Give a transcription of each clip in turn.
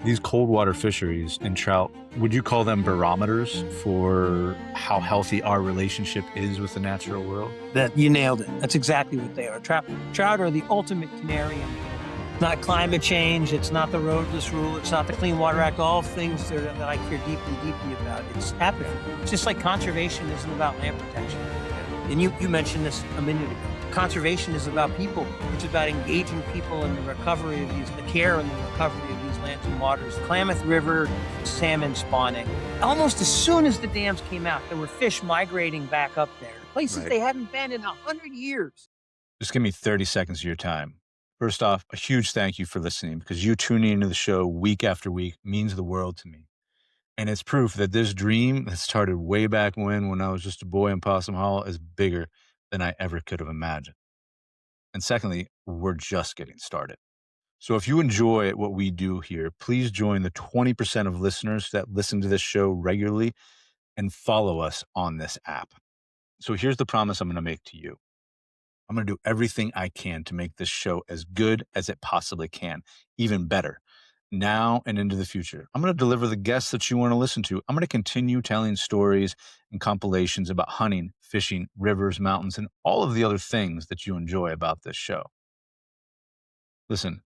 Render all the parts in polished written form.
these cold water fisheries and trout, would you call them barometers for how healthy our relationship is with the natural world? That you nailed it. That's exactly what they are. Trout are the ultimate canary in the coal mine. It's not climate change. It's not the Roadless Rule. It's not the Clean Water Act. All things that I care deeply, deeply about. It's apathy. It's just like conservation isn't about land protection. And you mentioned this a minute ago. Conservation is about people. It's about engaging people in the recovery of the care and the recovery of these lands and waters. Klamath River, salmon spawning. Almost as soon as the dams came out, there were fish migrating back up there, places they hadn't been in 100 years. Just give me 30 seconds of your time. First off, a huge thank you for listening, because you tuning into the show week after week means the world to me. And it's proof that this dream that started way back when I was just a boy in Possum Hollow is bigger than I ever could have imagined. And secondly, we're just getting started. So if you enjoy what we do here, please join the 20% of listeners that listen to this show regularly and follow us on this app. So here's the promise I'm going to make to you. I'm going to do everything I can to make this show as good as it possibly can, even better, now and into the future. I'm going to deliver the guests that you want to listen to. I'm going to continue telling stories and compilations about hunting, fishing, rivers, mountains, and all of the other things that you enjoy about this show. Listen,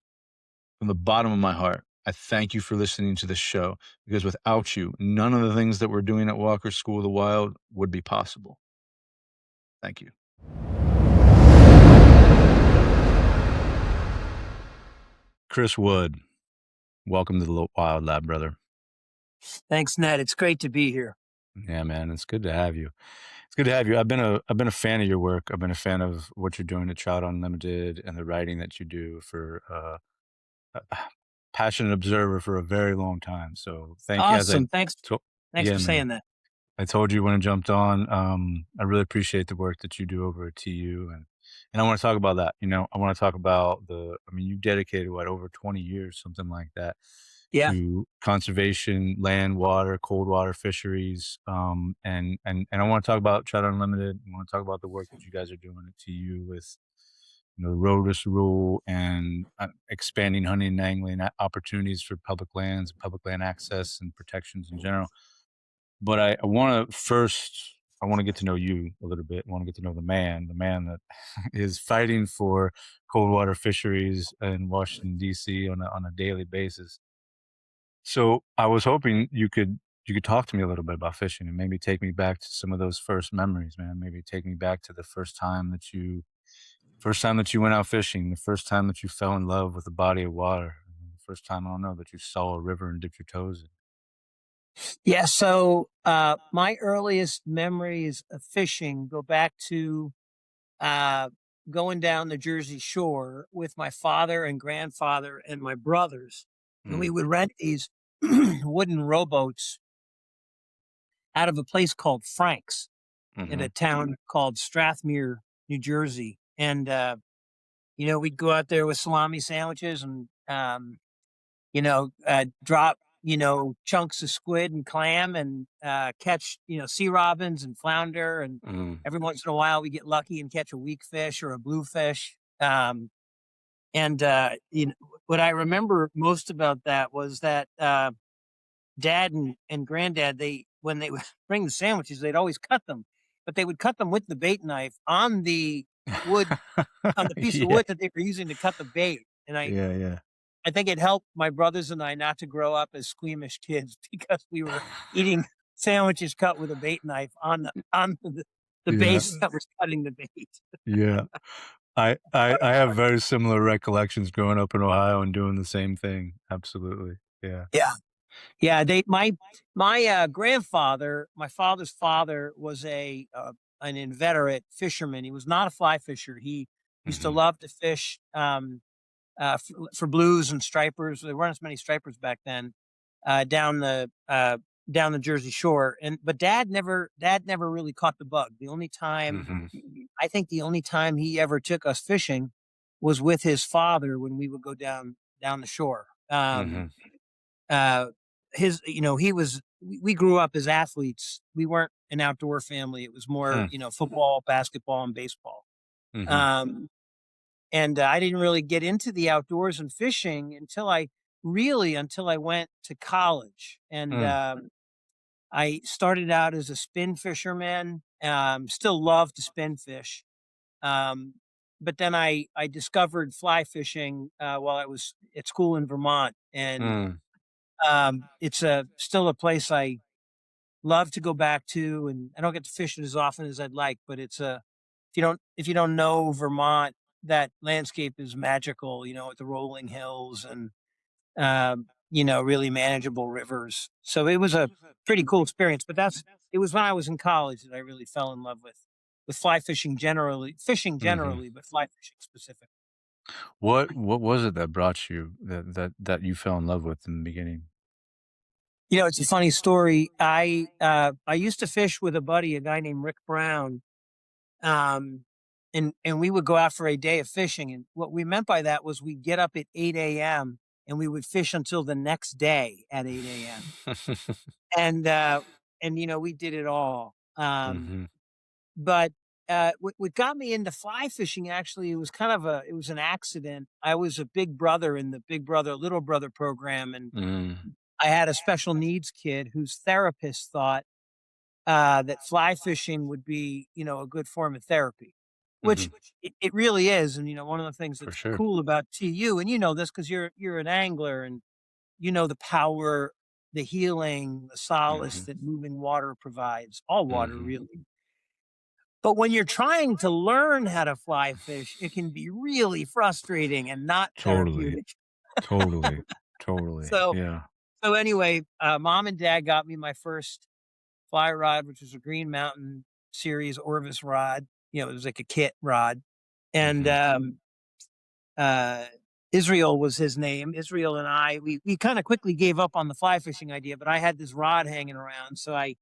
from the bottom of my heart, I thank you for listening to this show, because without you, none of the things that we're doing at Walker School of the Wild would be possible. Thank you. Chris Wood, welcome to the Wild Lab, brother. Thanks, Ned. It's great to be here. Yeah, man, it's good to have you. It's good to have you. I've been a fan of your work. I've been a fan of what you're doing at Trout Unlimited and the writing that you do for a passionate observer for a very long time. So thank you. Awesome. Thanks for man. saying that. I told you when I jumped on. I really appreciate the work that you do over at TU, and I want to talk about that. I want to talk about you dedicated over 20 years, something like that, to conservation, land, water, cold water fisheries, and I want to talk about Trout Unlimited. I want to talk about the work that you guys are doing at TU with the Roadless Rule and expanding hunting and angling opportunities for public lands, public land access, and protections in general. But I want to get to know you a little bit. I want to get to know the man that is fighting for cold water fisheries in Washington, D.C. on a daily basis. So I was hoping you could talk to me a little bit about fishing and maybe take me back to some of those first memories, man. Maybe take me back to the first time that you went out fishing, the first time that you fell in love with a body of water, the first time, I don't know, that you saw a river and dipped your toes in. Yeah, so my earliest memories of fishing go back to going down the Jersey Shore with my father and grandfather and my brothers. And we would rent these wooden rowboats out of a place called Frank's in a town called Strathmere, New Jersey. And, we'd go out there with salami sandwiches and, drop chunks of squid and clam and catch, sea robins and flounder. And every once in a while we get lucky and catch a weak fish or a bluefish. What I remember most about that was that Dad and Granddad, when they would bring the sandwiches, they'd always cut them, but they would cut them with the bait knife on the wood, on the piece of wood that they were using to cut the bait. And I think it helped my brothers and I not to grow up as squeamish kids because we were eating sandwiches cut with a bait knife on the base that was cutting the bait. Yeah. I have very similar recollections growing up in Ohio and doing the same thing. Absolutely. Yeah. Yeah. My grandfather, my father's father, was an inveterate fisherman. He was not a fly fisher. He used to love to fish for blues and stripers. There weren't as many stripers back then down the Jersey Shore. But Dad never really caught the bug. The only time I think the only time he ever took us fishing was with his father when we would go down the shore. We grew up as athletes. We weren't an outdoor family. It was more, football, basketball, and baseball. And I didn't really get into the outdoors and fishing until I really until I went to college, and Mm, I started out as a spin fisherman. Still love to spin fish, um, but then I discovered fly fishing while I was at school in Vermont, and mm, it's a still a place I love to go back to, and I don't get to fish it as often as I'd like, but it's a if you don't know Vermont, that landscape is magical, with the rolling hills and really manageable rivers. So it was a pretty cool experience. But it was when I was in college that I really fell in love with fishing mhm. generally, but fly fishing specifically. What was it that brought you that you fell in love with in the beginning? It's a funny story. I used to fish with a buddy, a guy named Rick Brown. Um, and we would go out for a day of fishing, and what we meant by that was we'd get up at 8 a.m. and we would fish until the next day at 8 a.m. And, we did it all. Mhm, But, what got me into fly fishing, actually, it was an accident. I was a big brother in the Big Brother, Little Brother program, and mm, I had a special needs kid whose therapist thought that fly fishing would be, a good form of therapy, which mhm, it really is. And one of the things for that's sure. cool about TU, and you know this because you're an angler, and the power, the healing, the solace Mhm, that moving water provides. All water, mhm. really. But when you're trying to learn how to fly fish, it can be really frustrating and not Totally, therapeutic. totally, totally, So yeah. so anyway, mom and dad got me my first fly rod, which was a Green Mountain series Orvis rod. It was like a kit rod. And Mhm, uh, Israel was his name. Israel and we kind of quickly gave up on the fly fishing idea, but I had this rod hanging around. So I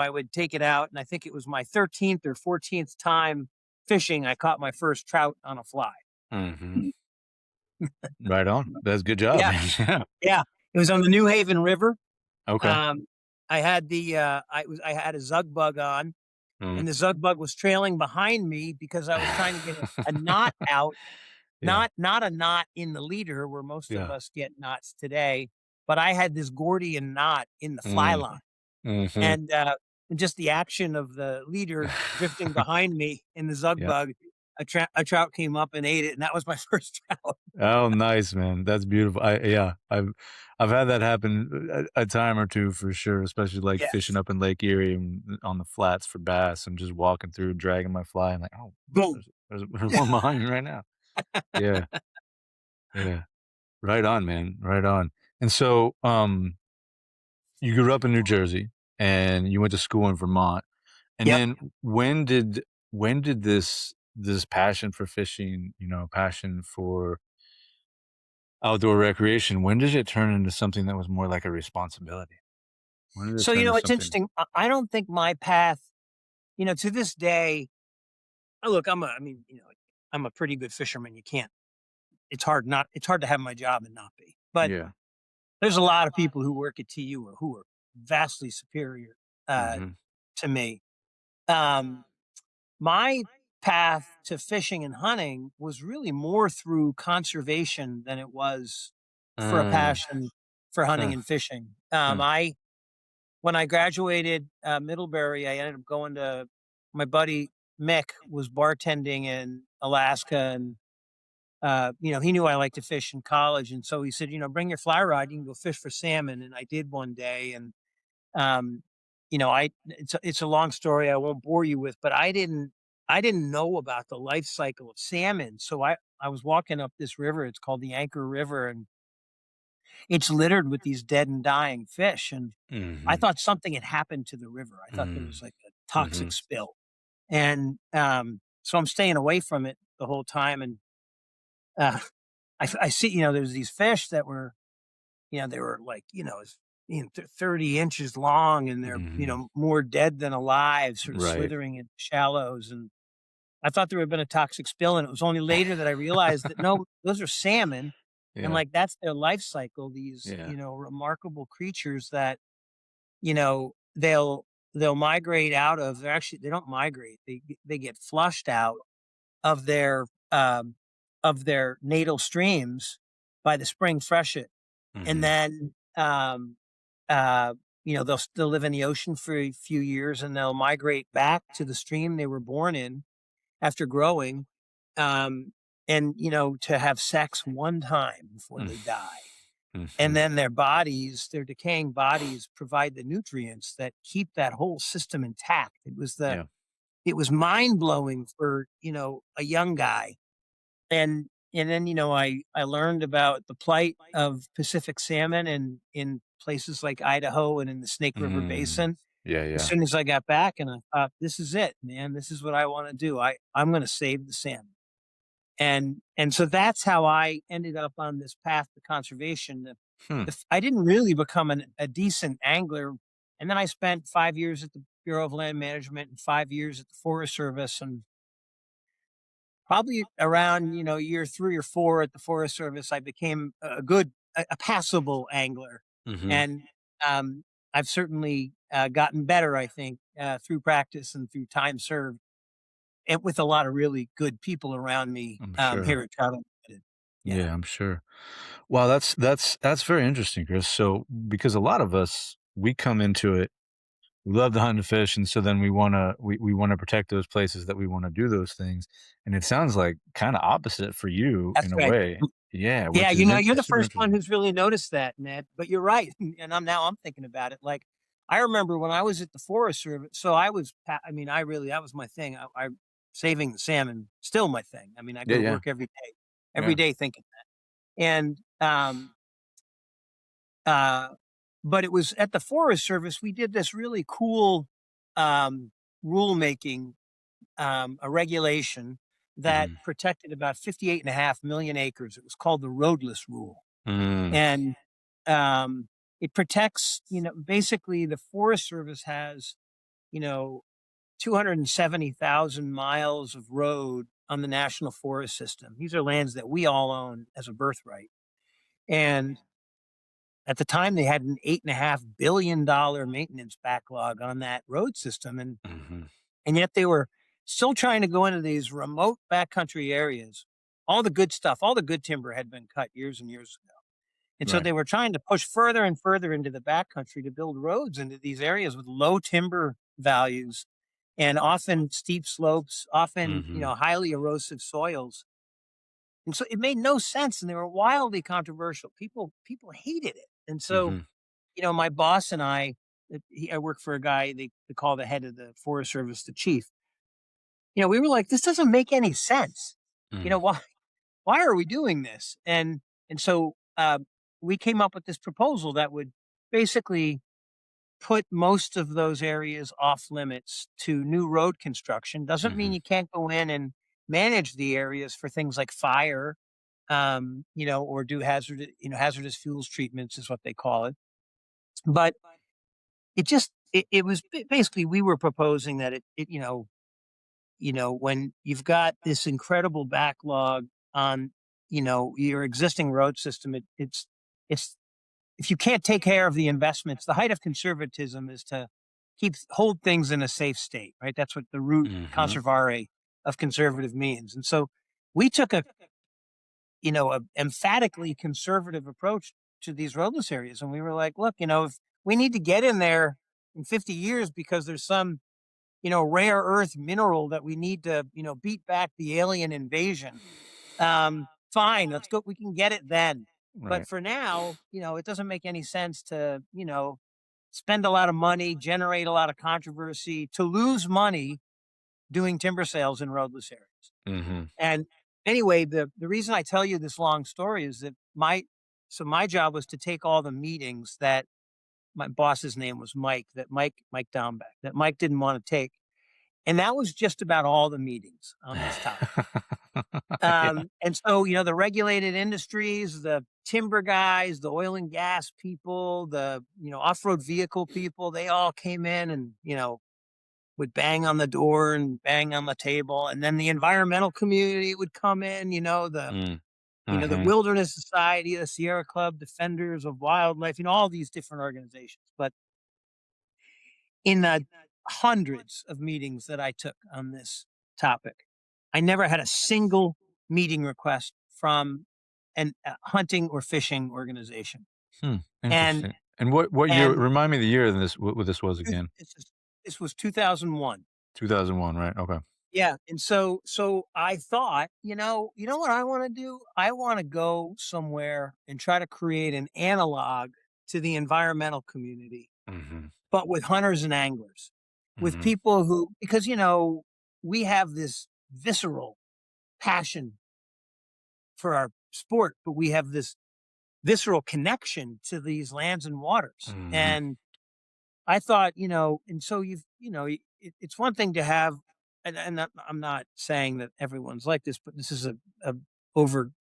would take it out. And I think it was my 13th or 14th time fishing. I caught my first trout on a fly. mhm. Right on. That's a good job, Yeah. man. Yeah. Yeah. It was on the New Haven River. Okay. Um, I had a zug bug on, Mm. and the zug bug was trailing behind me because I was trying to get a knot out, Yeah, not a knot in the leader where most of yeah. us get knots today, but I had this Gordian knot in the fly Mm, line, mhm. and just the action of the leader drifting behind me in the zug Yeah. bug, a trout came up and ate it, and that was my first trout. Oh, nice, man. That's beautiful. Yeah, I've had that happen a time or 2 for sure, especially, like, fishing Yes, up in Lake Erie and on the flats for bass. I'm just walking through, dragging my fly, and like, "Oh, boom. there's one behind me right now." Yeah, yeah. Right on, man. Right on. And so, you grew up in New Jersey, and you went to school in Vermont, and Yep. then when did this passion for fishing, passion for outdoor recreation, when did it turn into something that was more like a responsibility? When did it So turn to it's something. interesting. I don't think my path, to this day. Look, I'm a pretty good fisherman. You can't. It's hard to have my job and not be. But Yeah. there's a lot of people who work at TU who are vastly superior uh, Mhm. to me. Um, my path to fishing and hunting was really more through conservation than it was for a Mm, passion for hunting hmm, and fishing. hmm, When I graduated Middlebury, I ended up going to my buddy Mick was bartending in Alaska, and he knew I liked to fish in college, and so he said, bring your fly rod, you can go fish for salmon. And I did one day, and um, it's a long story I won't bore you with, but I didn't know about the life cycle of salmon. So I was walking up this river. It's called the Anchor River, and it's littered with these dead and dying fish. And I mhm, thought something had happened to the river. I thought there mm, was like a toxic mhm, spill, and so I'm staying away from it the whole time. And uh, I see, there's these fish that were, they were like, 30 inches long, and they're, mhm. more dead than alive, sort of Right. slithering in shallows. And I thought there had been a toxic spill, and it was only later that I realized that no, those are salmon, and Yeah, like that's their life cycle. These, yeah. remarkable creatures that, they'll migrate out of. They don't migrate. They get flushed out of their um, of their natal streams by the spring freshet. and Mhm. then, uh, they'll still live in the ocean for a few years, and they'll migrate back to the stream they were born in after growing, um, and, to have sex one time before Mm. they die. And Mhm. then their decaying bodies provide the nutrients that keep that whole system intact. Yeah. It was mind blowing for, a young guy. And then, I learned about the plight of Pacific salmon in places like Idaho and in the Snake River Mm. Basin Yeah, as yeah. soon as I got back, and I thought, "This is it, man. This is what I wanna do. I'm gonna save the salmon." And so that's how I ended up on this path to conservation. Hmm. I didn't really become a decent angler, and then I spent 5 years at the Bureau of Land Management and 5 years at the Forest Service, and probably around, year 3 or 4 at the Forest Service, I became a passable angler, Mhm. and, I've certainly, gotten better, I think, through practice and through time served, and with a lot of really good people around me, I'm sure. here at Trout Unlimited. Yeah, Yeah, I'm sure. Well, that's very interesting, Chris. So, because a lot of us, we come into it, we love to hunt and fish, and so then we wanna protect those places that we wanna do those things, and it sounds like kinda opposite for you that's in a right. way. Yeah, Yeah, which is you're the super first one interesting. who's really noticed that, Ned, but you're right, and I'm thinking about it, like, I remember when I was at the Forest Service, so I mean, that was my thing. I saving the salmon, still my thing. I mean, I go Yeah, to yeah, work every yeah. day thinking that. And, uh, but it was at the Forest Service, we did this really cool, um, rulemaking, a regulation that Mhm. protected about 58.5 million acres. It was called the Roadless Rule. Mm. And, um, it protects, basically the Forest Service has, you know, 270,000 miles of road on the National Forest System. These are lands that we all own as a birthright. And at the time, they had an $8.5 billion maintenance backlog on that road system. Mhm. And yet they were still trying to go into these remote backcountry areas. All the good stuff, all the good timber had been cut years and years ago. And so Right. they were trying to push further and further into the backcountry to build roads into these areas with low timber values and often steep slopes, often, Mhm. highly erosive soils. And so it made no sense and they were wildly controversial. People hated it. And so, Mhm. my boss and I work for a guy they call the head of the Forest Service the chief. We were like, this doesn't make any sense. Mm. Why are we doing this? And so we came up with this proposal that would basically put most of those areas off limits to new road construction. Doesn't mean Mhm. you can't go in and manage the areas for things like fire, or do hazardous fuels treatments is what they call it. But it was basically we were proposing that when you've got this incredible backlog on, your existing road system, it's if you can't take care of the investments, the height of conservatism is to hold things in a safe state, right? That's what the root Mhm. conservare of conservative means. And so we took a emphatically conservative approach to these roadless areas. And we were like, look, if we need to get in there in 50 years because there's some rare earth mineral that we need to, beat back the alien invasion. Fine, let's go. We can get it then. But Right. for now, it doesn't make any sense to, spend a lot of money, generate a lot of controversy, to lose money doing timber sales in roadless areas. Mhm. And anyway, the reason I tell you this long story is that my job was to take all the meetings that my boss's name was Mike, that Mike Downbeck, that Mike didn't want to take. And that was just about all the meetings on this topic. Yeah. And so, the regulated industries, the timber guys, the oil and gas people, the, off-road vehicle people, they all came in and, would bang on the door and bang on the table. And then the environmental community would come in, Mm. the Mhm. Wilderness Society, the Sierra Club, Defenders of Wildlife, all these different organizations. But in the hundreds of meetings that I took on this topic, I never had a single meeting request from a hunting or fishing organization. Hmm, And interesting. And what year, and remind me the year of this, what this was again? this was 2001. 2001, right? Okay. Yeah, and so I thought, you know what I wanna do? I wanna go somewhere and try to create an analog to the environmental community, Mhm, but with hunters and anglers, with mhm, people who because, we have this visceral passion for our sport, but we have this visceral connection to these lands and waters, mhm, and I thought, and so it's one thing to have, I'm not saying that everyone's like this, but a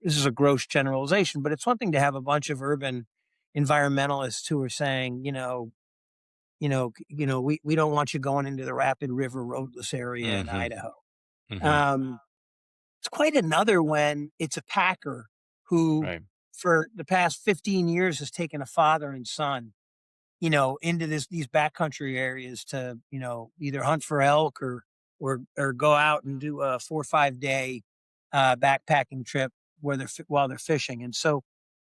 this is a gross generalization, but it's one thing to have a bunch of urban environmentalists who are saying, we don't want you going into the Rapid River roadless area in mhm, Idaho. mhm. Um, it's quite another when it's a packer who, Right. for the past 15 years, has taken a father and son into these backcountry areas to, either hunt for elk or go out and do a 4 or 5 day backpacking trip while they're fishing. And so,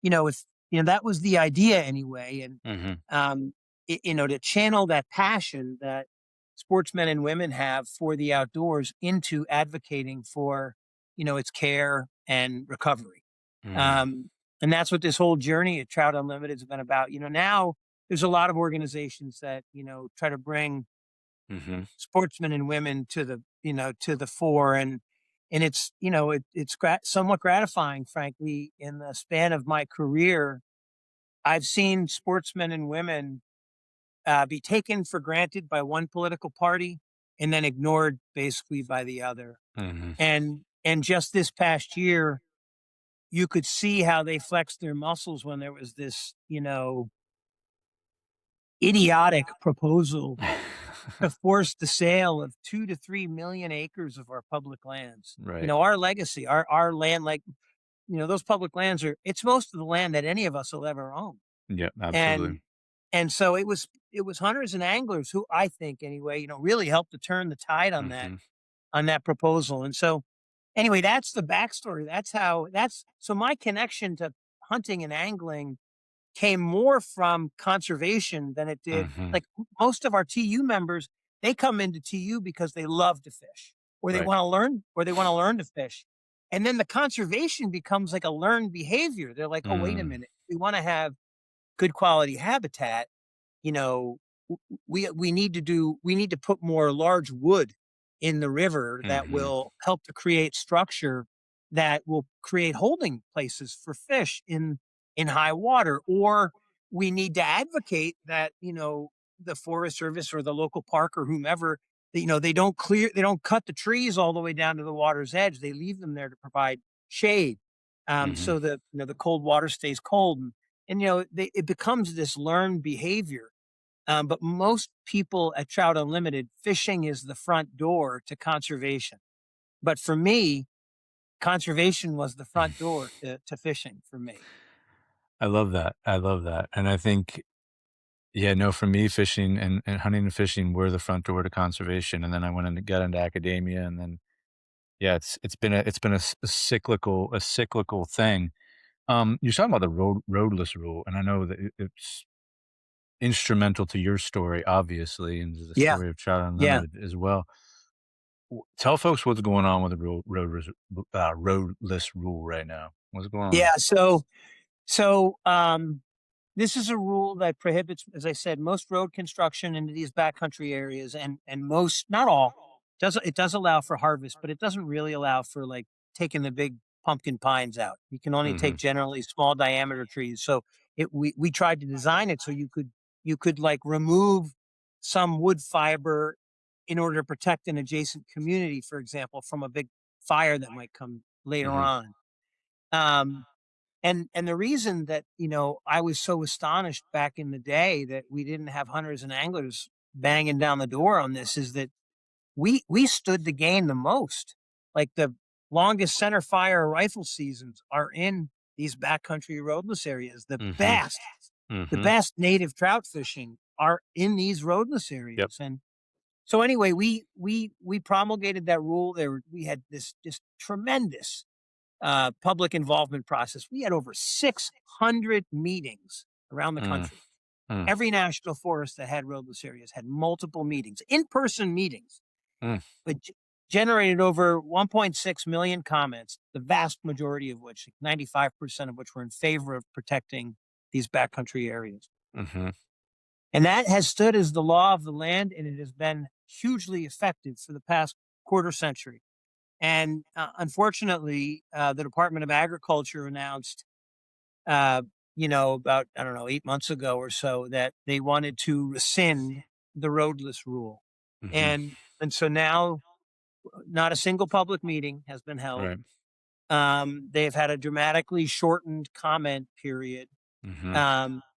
if that was the idea anyway, and Mhm, to channel that passion that sportsmen and women have for the outdoors into advocating for, its care and recovery. mhm, Um, and that's what this whole journey at Trout Unlimited has been about. Now there's a lot of organizations that, try to bring mhm, sportsmen and women to the fore. And it's, somewhat gratifying, frankly, in the span of my career. I've seen sportsmen and women be taken for granted by one political party and then ignored basically by the other. mhm, And just this past year, you could see how they flexed their muscles when there was this, idiotic proposal to force the sale of 2 to 3 million acres of our public lands. Right. Our legacy, our land, like, those public lands it's most of the land that any of us will ever own. Yep, And absolutely. and so it was hunters and anglers who I think anyway, really helped to turn the tide Mhm, on that proposal. And so anyway, that's the backstory. That's so my connection to hunting and angling came more from conservation than it did. mhm. Like most of our TU members, they come into TU because they love to fish Right. or they want to learn to fish. And then the conservation becomes like a learned behavior. They're like, oh, wait a Mm, minute. We want to have good quality habitat. you know, we need to put more large wood in the river that mhm, will help to create structure that will create holding places for fish in high water. Or we need to advocate that, the Forest Service or the local park or whomever, they don't cut the trees all the way down to the water's edge. They leave them there to provide shade. mhm, So the the cold water stays cold, and it becomes this learned behavior. But most people at Trout Unlimited, fishing is the front door to conservation. But for me, conservation was the front door to fishing for me. I love that, I love that, and I think, yeah, no, for me, fishing and hunting and fishing were the front door to conservation, and then I went and got into academia, and then, yeah, it's been a cyclical thing. You're talking about the roadless rule, and I know that it's instrumental to your story, obviously, and to the Yeah, story of Trout yeah, Unlimited as well. Tell folks what's going on with the roadless rule right now. What's going on? yeah. So this is a rule that prohibits, as I said, most road construction into these backcountry areas, and most, not all, does allow for harvest, but it doesn't really allow for like taking the big pumpkin pines out. You can only take Mhm, generally small diameter trees. So we tried to design it so you could like remove some wood fiber in order to protect an adjacent community, for example, from a big fire that might come later mhm, on. Um, and the reason that, I was so astonished back in the day that we didn't have hunters and anglers banging down the door on this is that we stood to gain the most. Like the longest center fire rifle seasons are in these backcountry roadless areas. The mhm, best, the mhm. best native trout fishing are in these roadless Yep. areas. And so anyway, we promulgated that rule. We had this just tremendous public involvement process. We had over 600 meetings around the Mm, country. mm, Every national forest that had roadless areas had multiple meetings, in-person meetings, mm, but generated over 1.6 million comments, the vast majority of which, 95% of which were in favor of protecting these backcountry areas. mhm, And that has stood as the law of the land, and it has been hugely effective for the past quarter century. And unfortunately, the Department of Agriculture announced, uh, about, I don't know, 8 months ago or so, that they wanted to rescind the roadless rule. mhm. And so now not a single public meeting has been held. Right. They've had a dramatically shortened comment period. Mhm,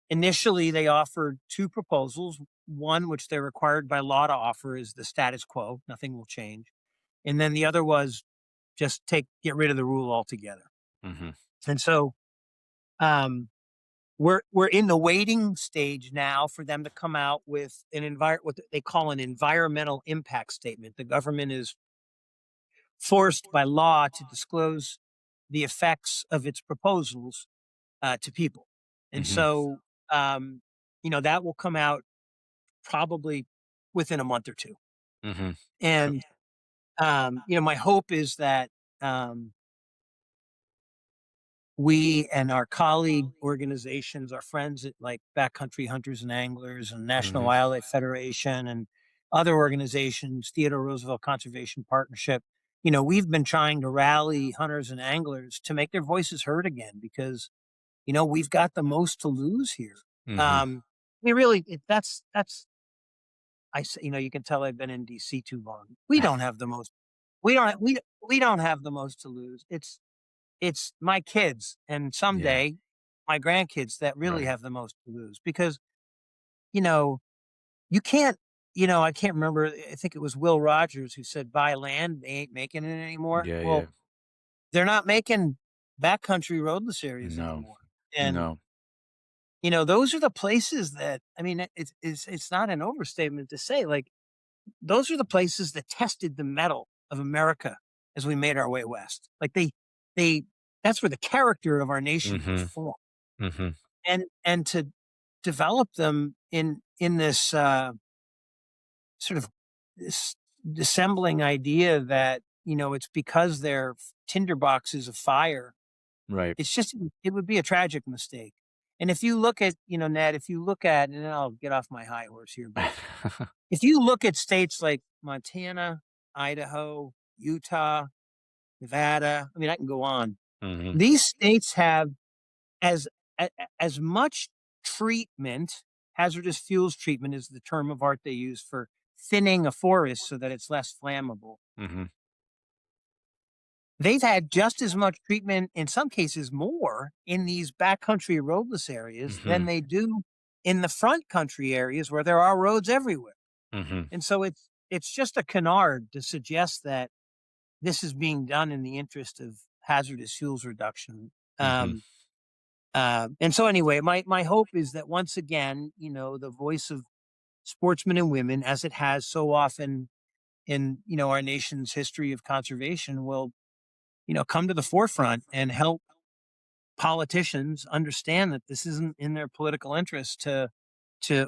Initially, they offered two proposals. One, which they're required by law to offer, is the status quo, nothing will change. And then the other was just get rid of the rule altogether. mhm, And so um, we're in the waiting stage now for them to come out with what they call an environmental impact statement. The government is forced by law to disclose the effects of its proposals to people. And mhm, so, that will come out probably within a month or two. mhm. So And, my hope is that um, we and our colleague organizations, our friends at like Backcountry Hunters and Anglers and National mhm, Wildlife Federation and other organizations, Theodore Roosevelt Conservation Partnership, we've been trying to rally hunters and anglers to make their voices heard again because we've got the most to lose here. mhm. Um, we really, that's, you can tell I've been in DC too long. We don't have the most, we don't have the most to lose. It's my kids and Yeah, someday my grandkids that really right. have the most to lose because, you know, you can't, I can't remember. I think it was Will Rogers who said, buy land, they ain't making it anymore. Yeah, yeah. Well, they're not making backcountry roadless areas No, anymore. And no. those are the places that I mean, it's not an overstatement to say, like, those are the places that tested the metal of America as we made our way west. Like they that's where the character of our nation was Mhm, formed. mhm, And to develop them in this sort of this dissembling idea that, it's because they're tinderboxes of fire. right. It's just it would be a tragic mistake. And if you look at, Ned, if you look at, and I'll get off my high horse here, but if you look at states like Montana, Idaho, Utah, Nevada, I mean, I can go on. Mhm, These states have as as much treatment, hazardous fuels treatment is the term of art they use for thinning a forest so that it's less flammable. mhm, They've had just as much treatment, in some cases more, in these backcountry roadless areas than mhm, they do in the front country areas where there are roads everywhere. mhm, And so it's just a canard to suggest that this is being done in the interest of hazardous fuels reduction. mhm. And so anyway, my hope is that once again, the voice of sportsmen and women, as it has so often in our nation's history of conservation, will come to the forefront and help politicians understand that this isn't in their political interest to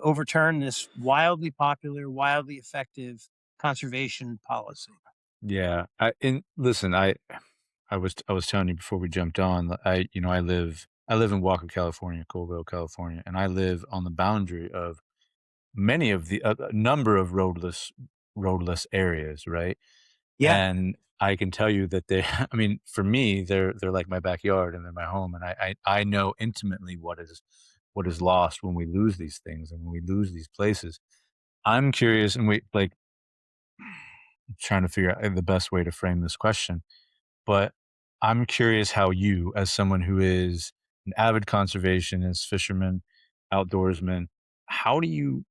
overturn this wildly popular, wildly effective conservation policy. Yeah, and listen, I was telling you before we jumped on, I live in Walker, California, Colville, California, and I live on the boundary of many of the a number of roadless areas, right? Yeah. And I can tell you that they I mean, for me, they're like my backyard and they're my home, and I know intimately what is lost when we lose these things and when we lose these places. I'm curious, and we like trying to figure out the best way to frame this question, but I'm curious how you, as someone who is an avid conservationist, fisherman, outdoorsman, how do you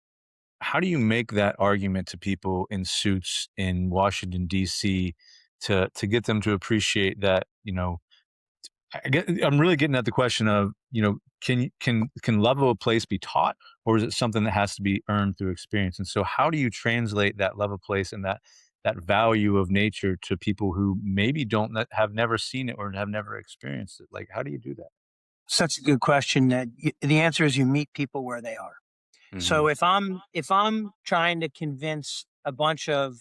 how do you make that argument to people in suits in Washington D.C. to get them to appreciate that, I'm really getting at the question of, can love of a place be taught, or is it something that has to be earned through experience? And so how do you translate that love of place and that value of nature to people who maybe don't have never seen it or have never experienced it? Like, how do you do that? Such a good question. The answer is you meet people where they are. Hmm. So if I'm trying to convince a bunch of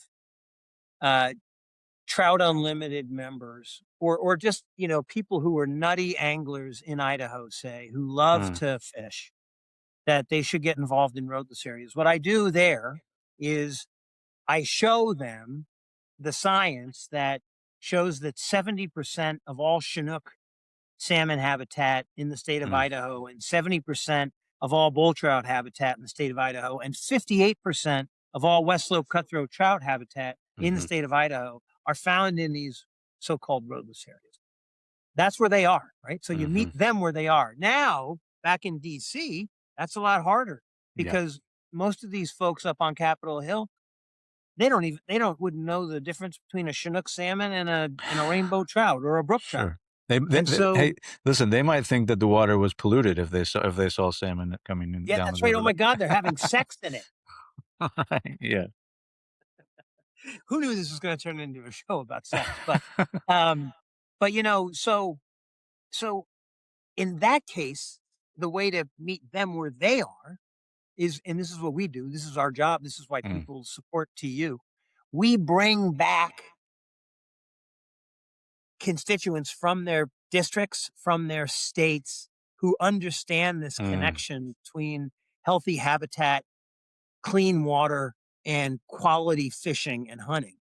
uh, Trout Unlimited members, or just people who are nutty anglers in Idaho, say, who love Mm, to fish, that they should get involved in roadless areas. What I do there is I show them the science that shows that 70% of all Chinook salmon habitat in the state of mm, Idaho, and 70% of all bull trout habitat in the state of Idaho, and 58% of all West Slope cutthroat trout habitat in the mhm. state of Idaho are found in these so-called roadless areas. That's where they are, right? So you meet Mhm. them where they are. Now, back in DC, that's a lot harder Yeah, because most of these folks up on Capitol Hill, they don't wouldn't know the difference between a Chinook salmon and a rainbow trout or a brook trout. sure. Hey, And so, listen, they might think that the water was polluted if they saw salmon coming in yeah, down the that's right. Oh river. my God, they're having sex in it. Yeah. Who knew this was going to turn into a show about sex? Um, but so in that case, the way to meet them where they are is, and this is what we do. This is our job. This is why Mm, people support TU. We bring back constituents from their districts, from their states, who understand this mm, connection between healthy habitat, clean water, and quality fishing and hunting.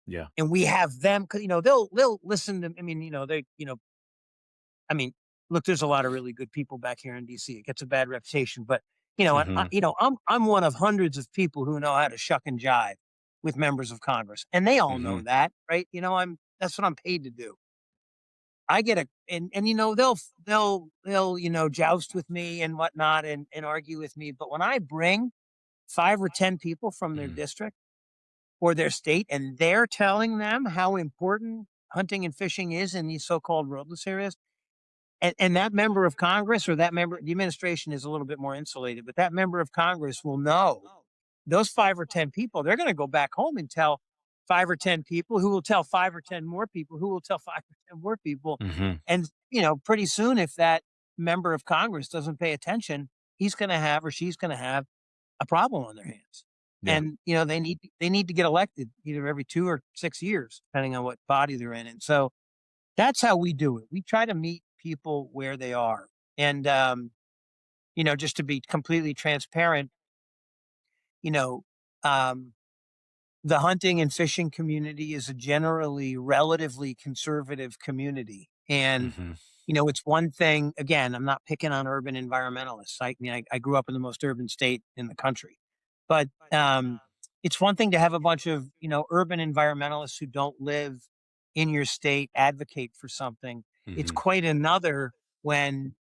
yeah. And we have them, 'cause, they'll listen to, I mean, I mean, look, there's a lot of really good people back here in DC. It gets a bad reputation, but Mhm, I'm one of hundreds of people who know how to shuck and jive with members of Congress, and they all know mhm, that, right? That's what I'm paid to do. I get a and they'll joust with me and whatnot, and argue with me, but when I bring 5 or 10 people from their mhm. district or their state, and they're telling them how important hunting and fishing is in these so-called roadless areas, and that member of Congress, or that member, the administration is a little bit more insulated, but that member of Congress will know those 5 or 10 people. They're going to go back home and tell 5 or 10 people, who will tell 5 or 10 more people, who will tell 5 or 10 more people. Mhm. And, pretty soon, if that member of Congress doesn't pay attention, he's going to have, or she's going to have, a problem on their hands. Yeah. And, they need to get elected either every 2 or 6 years, depending on what body they're in. And so, that's how we do it. We try to meet people where they are. And, just to be completely transparent, you know, um, the hunting and fishing community is a generally relatively conservative community. And, Mhm. it's one thing, again, I'm not picking on urban environmentalists. I mean, I grew up in the most urban state in the country. But it's one thing to have a bunch of, urban environmentalists who don't live in your state advocate for something. It's Mhm. quite another when,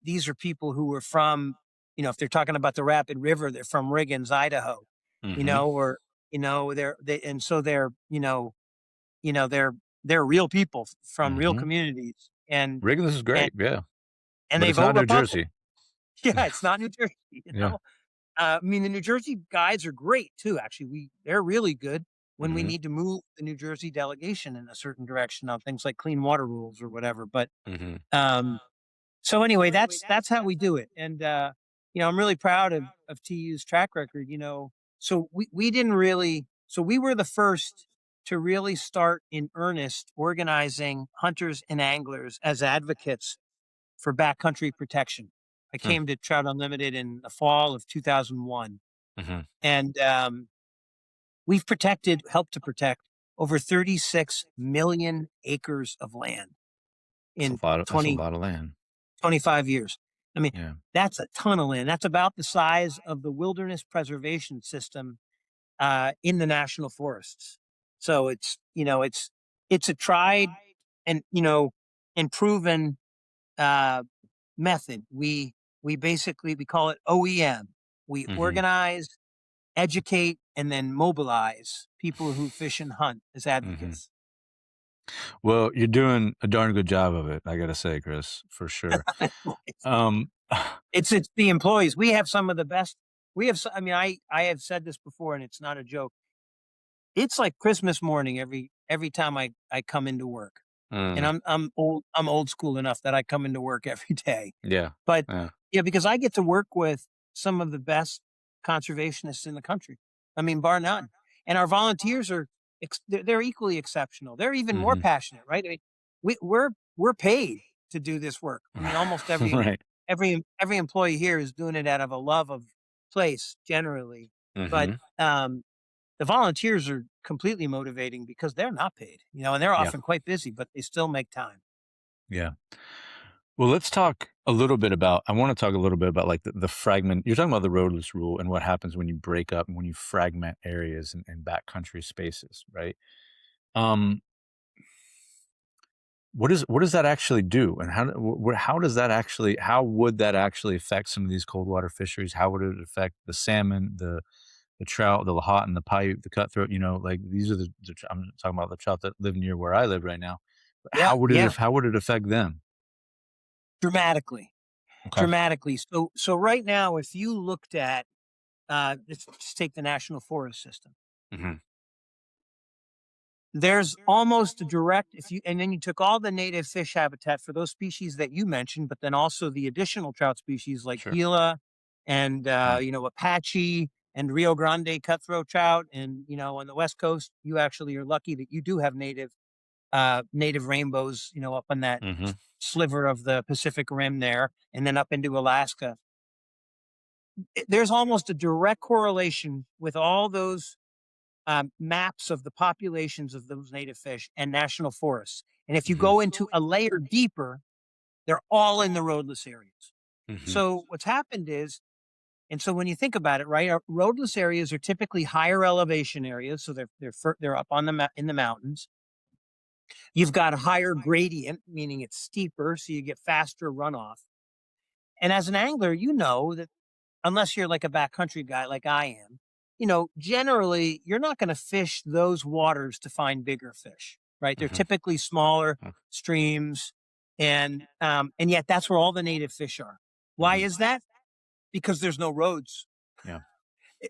these are people who are from, if they're talking about the Rapid River, they're from Riggins, Idaho, Mhm. or, and so they're real people from real Mhm. communities, and Riggins is and great, yeah, and but they it's vote not New Republican. Jersey. Yeah, it's not New Jersey, Yeah. I mean, the New Jersey guys are great too, actually. They're really good when we Mhm. need to move the New Jersey delegation in a certain direction on things like clean water rules or whatever. But Mhm. um, so anyway, that's how we do it. And I'm really proud of TU's track record. So we didn't really, so we were the first to really start in earnest organizing hunters and anglers as advocates for backcountry protection. I Hmm. came to Trout Unlimited in the fall of 2001, Mhm. and helped to protect over 36 million acres of land in That's a 20, lot of land. 25 years. I mean, Yeah. that's a ton of land. That's about the size of the wilderness preservation system in the national forests. So it's a tried and and proven uh, method. We call it OEM. We Mhm. organize, educate, and then mobilize people who fish and hunt as Mhm. advocates. Well, you're doing a darn good job of it, I gotta say, Chris, for sure. Um, It's the employees. We have some of the best. I mean, I have said this before, and it's not a joke. It's like Christmas morning every time I come into work. And Mm. I'm old school enough that I come into work every day. Yeah. But Yeah. yeah, because I get to work with some of the best conservationists in the country. I mean, bar none. And our volunteers are they're equally exceptional. They're even more Mhm. passionate, right? I mean, we're paid to do this work. I mean, almost Right. every employee here is doing it out of a love of place generally. But Mhm. the volunteers are completely motivating because they're not paid, and they're Yeah. often quite busy, but they still make time. Yeah. Well, let's talk a little bit about I wanna talk a little bit about, like, the fragment you're talking about the roadless rule and what happens when you break up and when you fragment areas and backcountry spaces, right? Um, what does that actually do? And how does that actually how would that actually affect some of these cold water fisheries? How would it affect the salmon, the trout, the lahot and the pipe, the cutthroat, like, these are I'm talking about the trout that live near where I live right now. But Yeah, yeah, how would it affect them? dramatically, Okay. dramatically. So right now, if you looked at, let's just take the national forest system. Mhm. There's almost a direct, if you, and then you took all the native fish habitat for those species that you mentioned, but then also the additional trout species like Sure. Gila and, Yeah. Apache and Rio Grande cutthroat trout. And, on the West Coast, you actually are lucky that you do have native rainbows, up on that Mhm. sliver of the Pacific Rim there, and then up into Alaska. There's almost a direct correlation with all those maps of the populations of those native fish and national forests. And if you Mhm. go into a layer deeper, they're all in the roadless areas. Mhm. So what's happened is, and so when you think about it, right, our roadless areas are typically higher elevation areas, so they're up on in the mountains. You've got a higher gradient, meaning it's steeper, so you get faster runoff. And as an angler, you know that unless you're like a backcountry guy like I am, generally you're not going to fish those waters to find bigger fish, right? They're Mhm. typically smaller Mm. streams, and yet that's where all the native fish are. Why Mhm. is that? Because there's no roads. Yeah.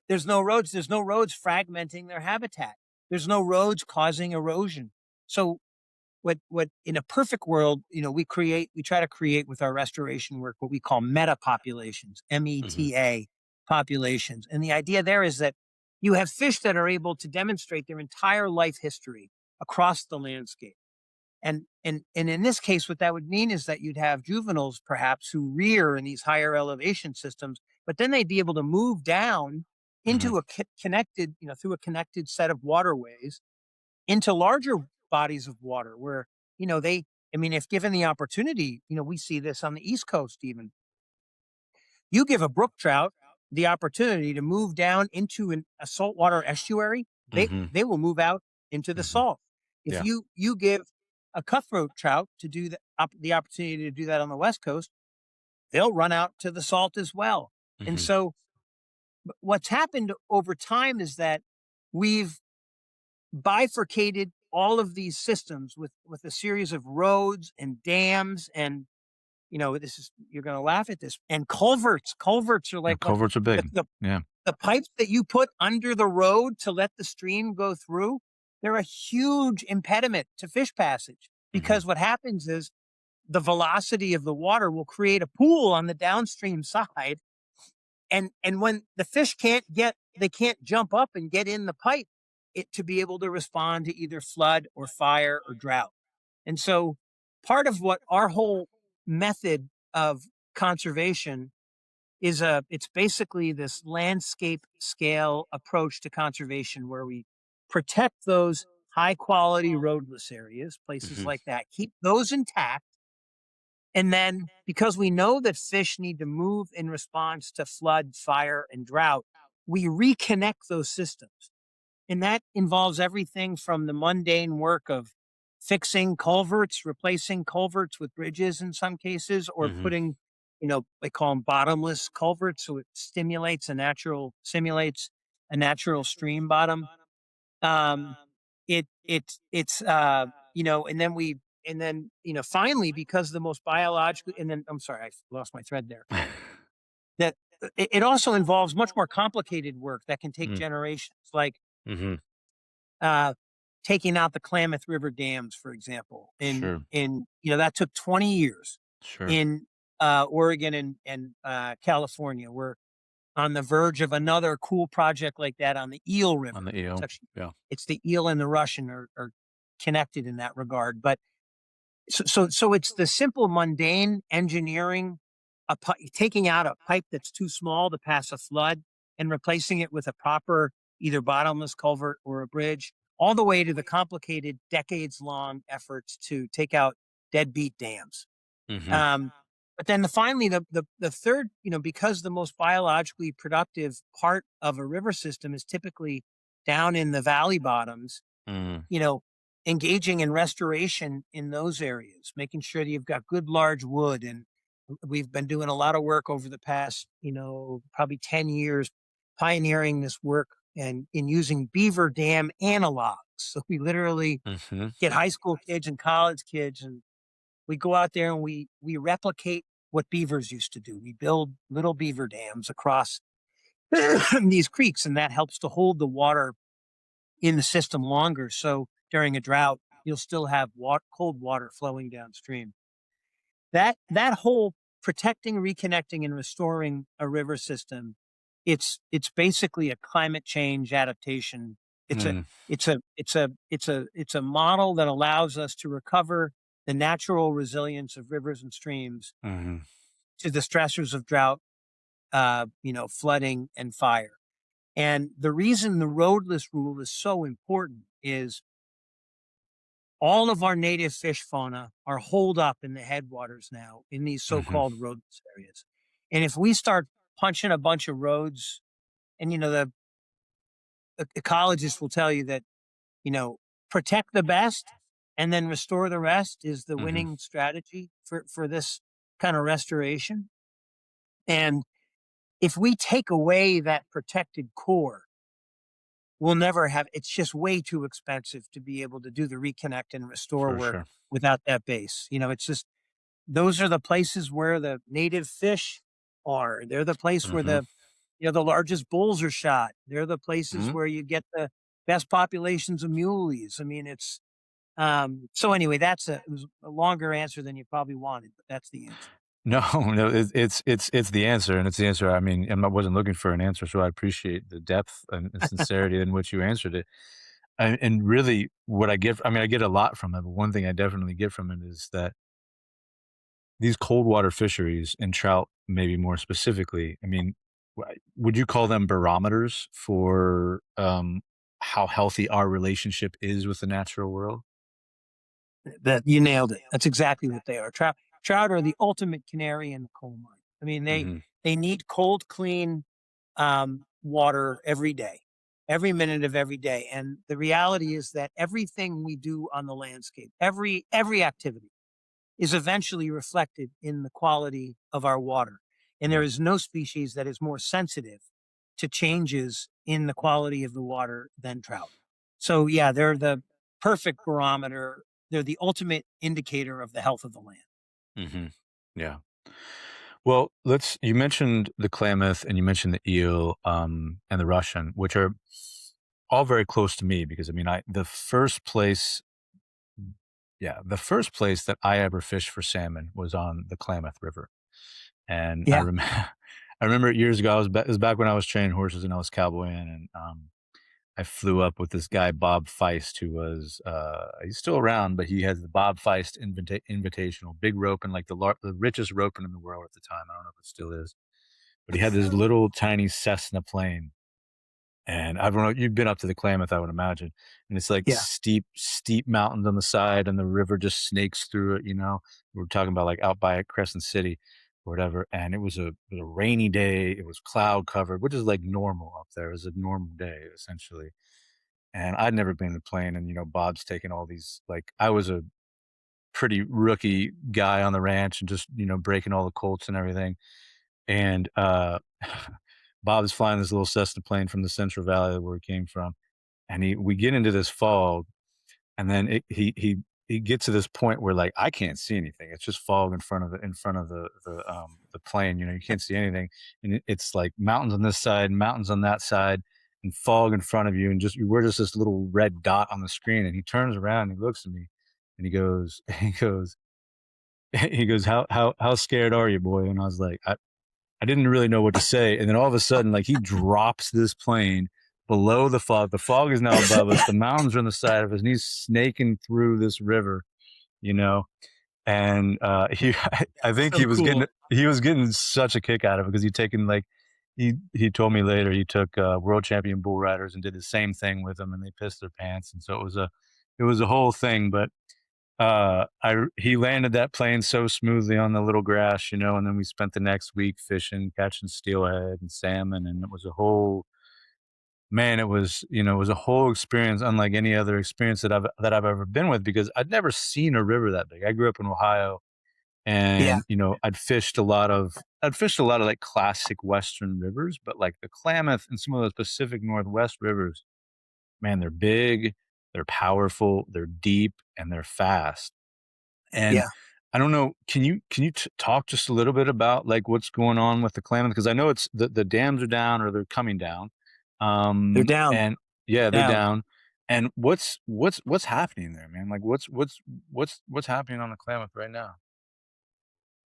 There's no roads. There's no roads fragmenting their habitat. There's no roads causing erosion. So what in a perfect world, we try to create with our restoration work what we call meta populations, Mhm. META populations. And the idea there is that you have fish that are able to demonstrate their entire life history across the landscape. And in this case, what that would mean is that you'd have juveniles perhaps who rear in these higher elevation systems, but then they'd be able to move down Mhm. into a connected, through a connected set of waterways into larger bodies of water where, they, I mean, if given the opportunity, we see this on the East Coast even. You give a brook trout the opportunity to move down into a saltwater estuary, Mhm. they will move out into the Mhm. salt. If Yeah. you give a cutthroat trout to do the opportunity to do that on the West Coast, they'll run out to the salt as well. And Mhm. so what's happened over time is that we've bifurcated all of these systems with a series of roads and dams and this is you're going to laugh at this, and culverts are Yeah, like what culverts are the, big. the Yeah. the pipes that you put under the road to let the stream go through. They're a huge impediment to fish passage Mhm. because what happens is the velocity of the water will create a pool on the downstream side, and when the fish they can't jump up and get in the pipe it to be able to respond to either flood or fire or drought. And so part of what our whole method of conservation is, it's basically this landscape scale approach to conservation where we protect those high quality roadless areas, places Mhm. like that, keep those intact. And then because we know that fish need to move in response to flood, fire, and drought, we reconnect those systems. And that involves everything from the mundane work of fixing culverts, replacing culverts with bridges in some cases, or Mhm. putting, they call them bottomless culverts. So it simulates a natural stream bottom. Um, it's and then finally, because the most biologically, and then I'm sorry, I lost my thread there. That it also involves much more complicated work that can take Mm. generations, like Mhm. uh, taking out the Klamath River dams, for example, Sure. that took 20 years Sure. in Oregon and California. We're on the verge of another cool project like that on the Eel On River. the It's EO. actually Yeah. it's the Eel and the Russian are connected in that regard. But so it's the simple mundane engineering, taking out a pipe that's too small to pass a flood and replacing it with a proper either bottomless culvert or a bridge, all the way to the complicated decades long efforts to take out deadbeat dams. Mhm. Um, but then finally, the third, because the most biologically productive part of a river system is typically down in the valley bottoms, Mm. you know, engaging in restoration in those areas, making sure that you've got good large wood. And we've been doing a lot of work over the past, probably 10 years, pioneering this work and in using beaver dam analogs. So we literally Mhm. get high school kids and college kids, and we go out there and we replicate what beavers used to do. We build little beaver dams across these creeks, and that helps to hold the water in the system longer. So during a drought, you'll still have cold water flowing downstream. That whole protecting, reconnecting, and restoring a river system, it's basically a climate change adaptation. It's a Mm. it's a model that allows us to recover the natural resilience of rivers and streams Mhm. to the stressors of drought, flooding and fire. And the reason the roadless rule is so important is all of our native fish fauna are holed up in the headwaters now in these Mhm. so-called roadless areas. And if we start punching a bunch of roads, and the ecologists will tell you that, you know, protect the best and then restore the rest is the Mhm. winning strategy for this kind of restoration. And if we take away that protected core, we'll never have it's just way too expensive to be able to do the reconnect and restore For work sure. without that base. It's just those are the places where the native fish are. They're the place where Mhm. the largest bulls are shot. They're the places Mhm. where you get the best populations of muleys. I mean, it's so anyway, it was a longer answer than you probably wanted, but that's the answer. No, no, it's the answer, and it's the answer. I mean, I wasn't looking for an answer, so I appreciate the depth and sincerity in which you answered it. And really, what I get, I mean, I get a lot from it, but one thing I definitely get from it is that these cold water fisheries and trout, maybe more specifically, I mean, would you call them barometers for how healthy our relationship is with the natural world? That you nailed it. That's exactly what they are. Trout are the ultimate canary in the coal mine. I mean, Hmm. they need cold, clean water every day, every minute of every day. And the reality is that everything we do on the landscape, every activity, is eventually reflected in the quality of our water. And there Yeah. is no species that is more sensitive to changes in the quality of the water than trout. So, yeah, they're the perfect barometer. They're the ultimate indicator of the health of the land. Hmm. Yeah. Well, you mentioned the Klamath and you mentioned the eel, and the Russian, which are all very close to me because I mean, the first place that I ever fished for salmon was on the Klamath River. And I Yeah. remember, I remember years ago, it was back when I was training horses and I was cowboying, and I flew up with this guy, Bob Feist, who was, he's still around, but he has the Bob Feist Invitational, big roping, like the richest roping in the world at the time. I don't know if it still is, but he had this little tiny Cessna plane. And I don't know, you've been up to the Klamath, I would imagine. And it's like Yeah. steep mountains on the side, and the river just snakes through it, you know? We're talking about like out by Crescent City or whatever. And it was a rainy day. It was cloud covered, which is like normal up there. It was a normal day, essentially. And I'd never been in a plane, and Bob's taking all these, like, I was a pretty rookie guy on the ranch and just, breaking all the colts and everything. And Bob's flying this little Cessna plane from the Central Valley where he came from, and we get into this fog, and then he gets to this point where, like, I can't see anything. It's just fog in front of the plane. You can't see anything, and it's like mountains on this side, mountains on that side, and fog in front of you, and we're just this little red dot on the screen. And he turns around and he looks at me and he goes, he goes, how scared are you, boy? And I was like, I didn't really know what to say. And then all of a sudden, like he drops this plane below the fog. The fog is now above us. The mountains are on the side of us, and he's snaking through this river, you know. And he, I think So cool. he was getting such a kick out of it because he'd taken like, he told me later he took world champion bull riders and did the same thing with them, and they pissed their pants. And so it was a whole thing. But he landed that plane so smoothly on the little grass, you know, and then we spent the next week fishing, catching steelhead and salmon, and it was a whole man, it was, you know, it was a whole experience unlike any other experience that I've ever been with because I'd never seen a river that big. I grew up in Ohio Yeah. and, you know, I'd fished a lot of like classic Western rivers, but like the Klamath and some of those Pacific Northwest rivers, man, they're big, they're powerful, they're deep, and they're fast. And Yeah. I don't know, can you talk just a little bit about, like, what's going on with the Klamath? Because I know it's the dams are down or they're coming down. They're down. And yeah, they're Down. down. And what's happening there, man? Like, what's happening on the Klamath right now?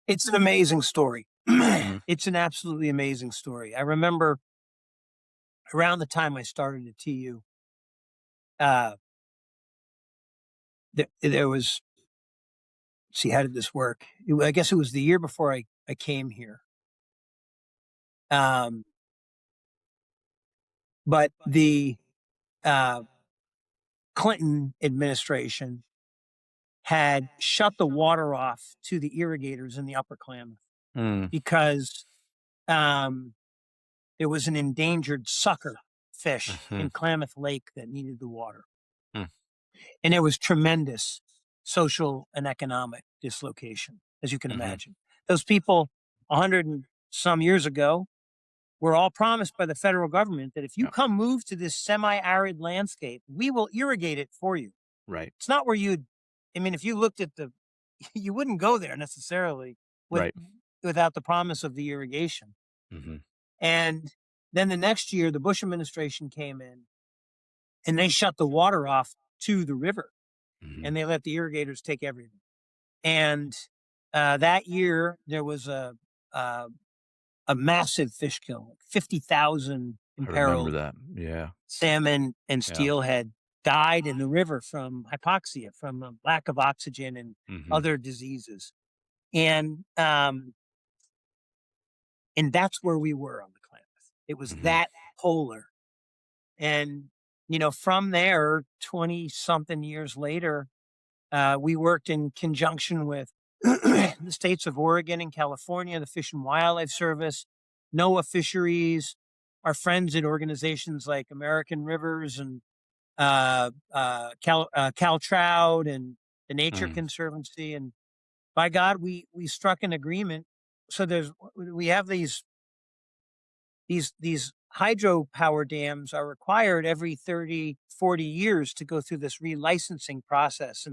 It's an amazing story. Mhm, It's an absolutely amazing story. I remember around the time I started at TU, uh, there was, see, how did this work? I guess it was the year before I came here. Um, but the uh, Clinton administration had shut the water off to the irrigators in the Upper Klamath mm, because um, there was an endangered sucker fish mhm, in Klamath Lake that needed the water. mm, And there was tremendous social and economic dislocation, as you can mhm, imagine. Those people, 100 and some years ago, were all promised by the federal government that if you yeah, come move to this semi-arid landscape, we will irrigate it for you. right, It's not where you'd, I mean, if you looked at you wouldn't go there necessarily with right, without the promise of the irrigation. mhm, And then the next year, the Bush administration came in and they shut the water off to the river mhm, and they let the irrigators take everything. And that year, there was a, a massive fish kill, like 50,000 I remember imperiled that, yeah, salmon and yeah, steelhead died in the river from hypoxia, from a lack of oxygen and mhm, other diseases. And and that's where we were on the Klamath. It was mhm, that polar. And from there, 20 something years later, we worked in conjunction with the states of Oregon and California, the Fish and Wildlife Service, NOAA Fisheries, our friends at organizations like American Rivers and Cal Trout and the Nature mm, Conservancy. And by God, we struck an agreement. So we have these hydropower dams are required every 30, 40 years to go through this relicensing process.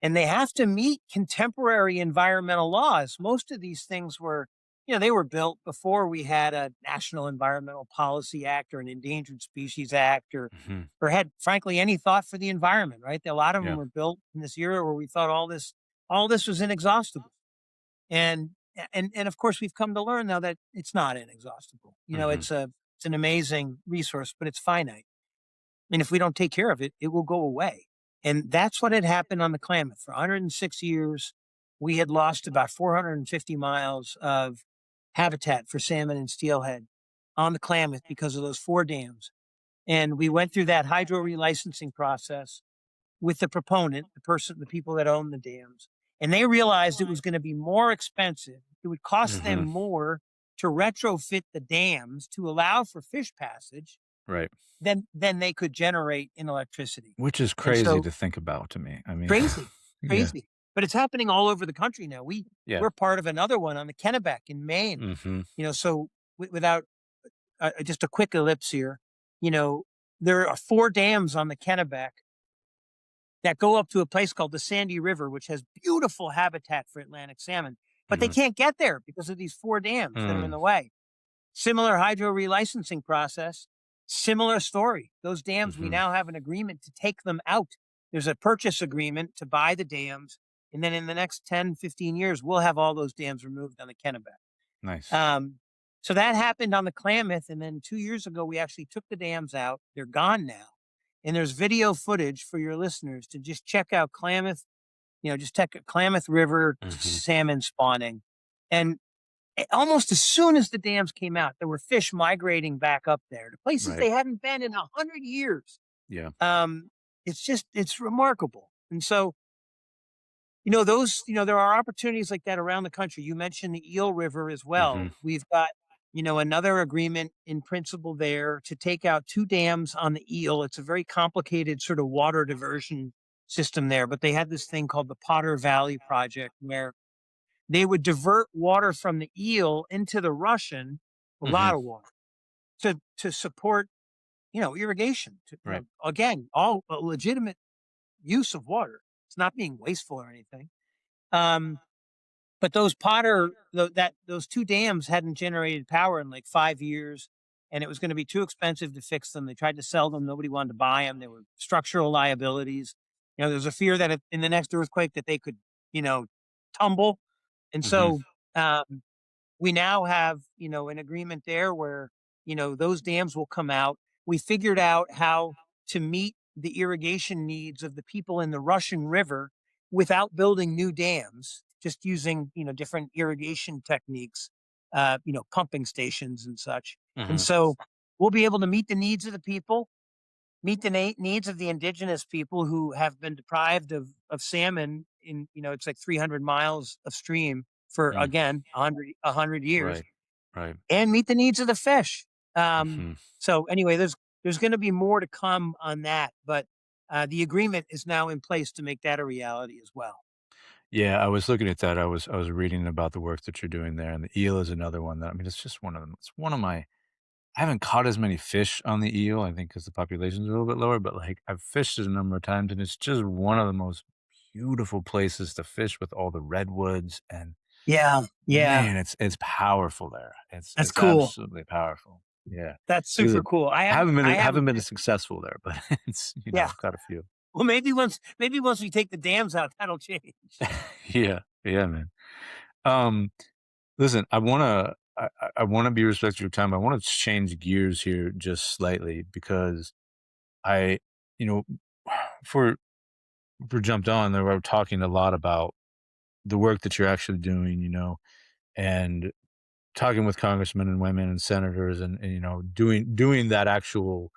And they have to meet contemporary environmental laws. Most of these things were, they were built before we had a National Environmental Policy Act or an Endangered Species Act mhm, or had frankly any thought for the environment, right? A lot of them yeah, were built in this era where we thought all this was inexhaustible. And and of course we've come to learn now that it's not inexhaustible. mhm, It's an amazing resource, but it's finite. And if we don't take care of it, it will go away. And that's what had happened on the Klamath. For 106 years, we had lost about 450 miles of habitat for salmon and steelhead on the Klamath because of those four dams. And we went through that hydro relicensing process with the proponent, the people that own the dams. And they realized it was going to be more expensive. It would cost them mhm, more to retrofit the dams to allow for fish passage right. than they could generate in electricity. Which is And crazy so to think about to me. I mean, crazy, yeah, crazy. But it's happening all over the country now. yeah, We're part of another one on the Kennebec in Maine. mhm, So without just a quick ellipse here, you know, there are four dams on the Kennebec that go up to a place called the Sandy River, which has beautiful habitat for Atlantic salmon, but they mhm, can't get there because of these four dams that are in mm, the way. Similar hydro relicensing process. Similar story. Those dams, we Mhm. now have an agreement to take them out. There's a purchase agreement to buy the dams. And then in the next 10, 15 years, we'll have all those dams removed on the Kennebec. Nice. Um, so that happened on the Klamath. And then 2 years ago, we actually took the dams out. They're gone now. And there's video footage for your listeners to just check out Klamath, just check Klamath River Mhm. salmon spawning. And almost as soon as the dams came out, there were fish migrating back up there to places Right. they hadn't been in 100 years. Yeah. Um, it's remarkable. And so, there are opportunities like that around the country. You mentioned the Eel River as Mhm. well. We've got, another agreement in principle there to take out two dams on the Eel. It's a very complicated sort of water diversion system there, but they had this thing called the Potter Valley Project where they would divert water from the Eel into the Russian, a lot Mhm. of water, to support, irrigation. Right. Again, all a legitimate use of water. It's not being wasteful or anything. Um, but those Potter, those two dams hadn't generated power in like 5 years, and it was going to be too expensive to fix them. They tried to sell them; nobody wanted to buy them. They were structural liabilities. There was a fear that if, in the next earthquake that they could, you know, tumble. And Mhm. so we now have, an agreement there where, those dams will come out. We figured out how to meet the irrigation needs of the people in the Russian River without building new dams, just using, different irrigation techniques, pumping stations and such. And Mhm. so we'll be able to meet the needs of the people, meet the needs of the indigenous people who have been deprived of salmon in, it's like 300 miles of stream for, Mm. again, 100 years, Right. Right. and meet the needs of the fish. Um, Mhm. so anyway, there's going to be more to come on that, but the agreement is now in place to make that a reality as well. Yeah, I was looking at that. I was reading about the work that you're doing there, and the eel is another one that I mean, it's just one of them. It's one of my I haven't caught as many fish on the eel, I think, because the population's a little bit lower, but, like, I've fished it a number of times, and it's just one of the most beautiful places to fish with all the redwoods, and, Yeah, yeah, man, it's powerful there. It's that's it's cool. absolutely powerful. Yeah. That's It was super cool. I haven't, haven't I been haven't haven't been been. as successful there, but it's, Yeah. caught a few. Well, maybe once we take the dams out, that'll change. Yeah. Yeah, man. Um, listen, I wanna be respectful of your time. I wanna change gears here just slightly because I you know, for jumped on there, we're talking a lot about the work that you're actually doing, and talking with congressmen and women and senators and doing that actual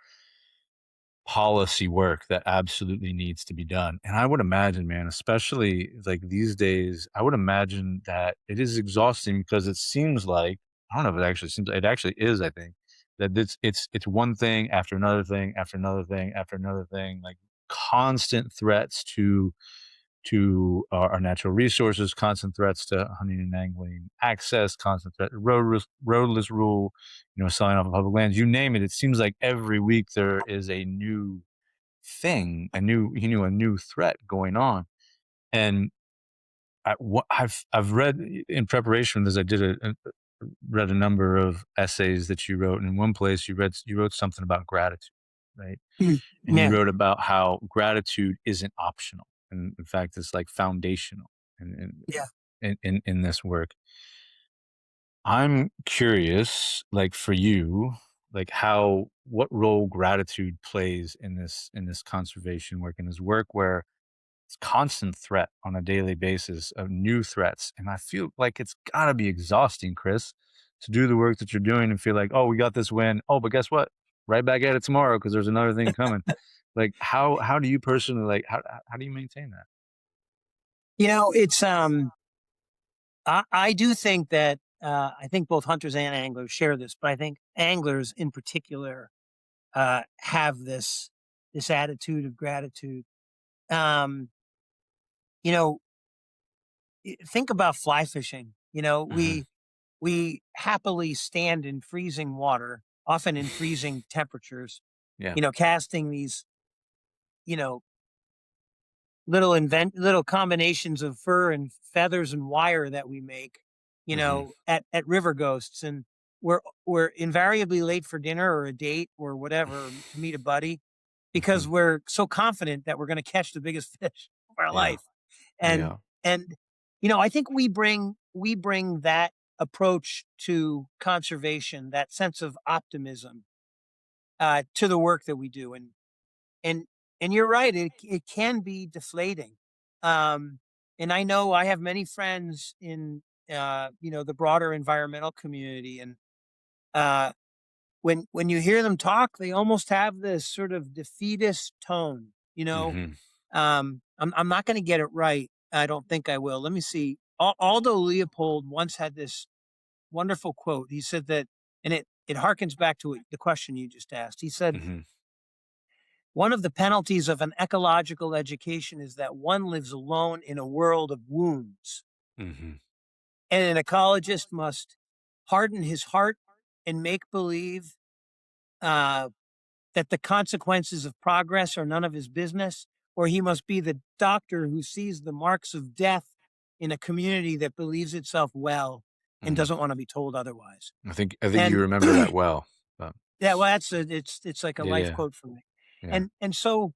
policy work that absolutely needs to be done. And I would imagine, man, especially like these days, I would imagine that it is exhausting because it seems like I don't know if it actually seems it actually is, I think, that it's one thing after another thing after another thing after another thing, like constant threats to our natural resources, constant threats to hunting and angling access, constant threat roadless rule, selling off of public lands, you name it. It seems like every week there is a new thing, a new threat going on. And I've read in preparation for this, I did read a number of essays that you wrote. And in one place, you wrote something about gratitude, right? Mm, And you yeah, wrote about how gratitude isn't optional, and in fact, it's like foundational in yeah. in this work. I'm curious, like for you, like how what role gratitude plays in this conservation work, in this work where it's constant threat on a daily basis of new threats. And I feel like it's gotta be exhausting, Chris, to do the work that you're doing and feel like, oh, we got this win. Oh, but guess what? Right back at it tomorrow because there's another thing coming. Like how do you personally like how do you maintain that? It's I do think that I think both hunters and anglers share this, but I think anglers in particular have this attitude of gratitude. Um, you know, think about fly fishing. Hmm. We happily stand in freezing water, often in freezing temperatures. Yeah. Casting these you know little combinations of fur and feathers and wire that we make. Hmm. At river ghosts, and we're invariably late for dinner or a date or whatever to meet a buddy because Mhm. we're so confident that we're going to catch the biggest fish of our Yeah. life. And Yeah. and I think we bring that approach to conservation, that sense of optimism, to the work that we do. And and you're right, it can be deflating. Um, and I know I have many friends in the broader environmental community, and uh, when you hear them talk, they almost have this sort of defeatist tone. Mhm. I'm not going to get it right. I don't think I will. Let me see. Aldo Leopold once had this wonderful quote. He said that, and it harkens back to the question you just asked. He said, Mhm. one of the penalties of an ecological education is that one lives alone in a world of wounds, Mhm. and an ecologist must harden his heart and make believe uh, that the consequences of progress are none of his business, or he must be the doctor who sees the marks of death in a community that believes itself well and Mhm. doesn't want to be told otherwise. I think you And remember that well. But yeah, well, it's like a yeah, life yeah, quote for me. yeah. And so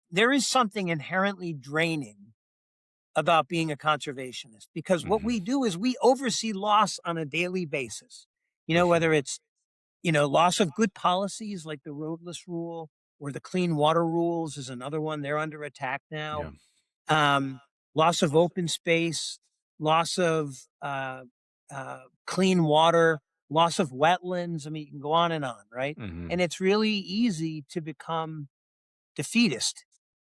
there is something inherently draining about being a conservationist, because what Mhm. we do is we oversee loss on a daily basis. Mhm. Whether it's loss of good policies like the roadless rule or the clean water rules is another one. They're under attack now. Yeah. Um, Loss of open space, loss of clean water, loss of wetlands. I mean, you can go on, right? Mhm. And it's really easy to become defeatist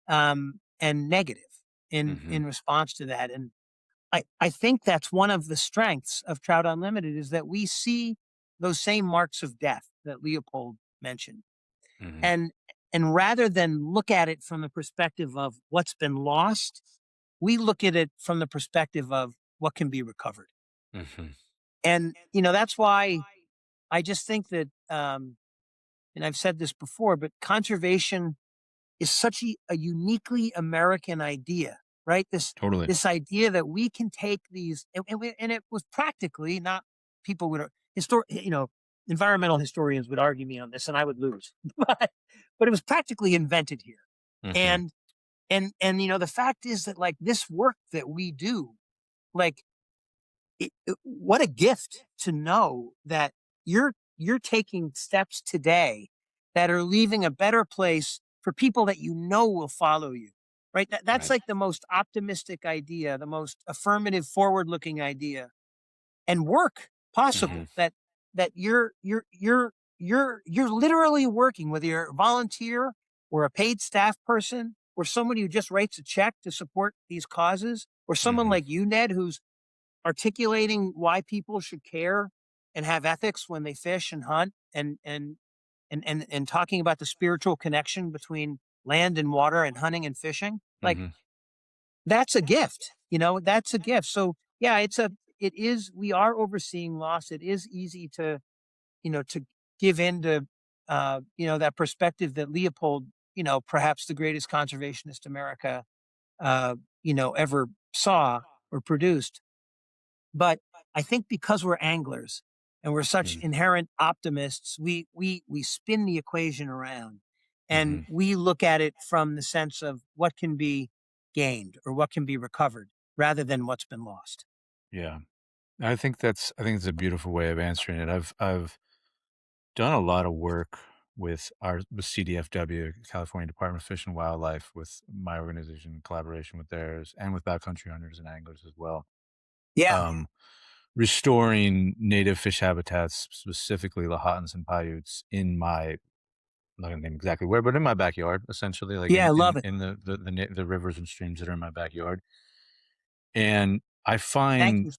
and negative in Mhm. response to that. And I think that's one of the strengths of Trout Unlimited is that we see those same marks of death that Leopold mentioned. Mhm. And and rather than look at it from the perspective of what's been lost, we look at it from the perspective of what can be recovered. Mhm. And that's why I just think that and I've said this before, but conservation is such a uniquely American idea, right? This Totally. this idea that we can take these, and it was practically not, people would environmental historians would argue me on this, and I would lose, but it was practically invented here, Mhm. and the fact is that, like, this work that we do, like, what a gift to know that you're taking steps today that are leaving a better place for people that will follow you. Right? That's Right. like the most optimistic idea, the most affirmative, forward-looking idea, and work Mhm. possible. That you're literally working, whether you're a volunteer or a paid staff person or somebody who just writes a check to support these causes, or someone Mhm. like you, Ned, who's articulating why people should care and have ethics when they fish and hunt, and talking about the spiritual connection between land and water and hunting and fishing. Like, Mhm. that's a gift. That's a gift. So yeah, it is, we are overseeing loss. It is easy to give in to that perspective that Leopold, perhaps the greatest conservationist America ever saw or produced. But I think because we're anglers and we're such Mhm. inherent optimists, we spin the equation around, and Mhm. we look at it from the sense of what can be gained or what can be recovered rather than what's been lost. Yeah. I think it's a beautiful way of answering it. I've done a lot of work with CDFW, California Department of Fish and Wildlife, with my organization in collaboration with theirs, and with backcountry hunters and anglers as well. Yeah. Um, Restoring native fish habitats, specifically Lahotans and Paiutes, in my, I'm not gonna name exactly where, but in my backyard, essentially, like Yeah, I in love it. the rivers and streams that are in my backyard. And I Thank find, you.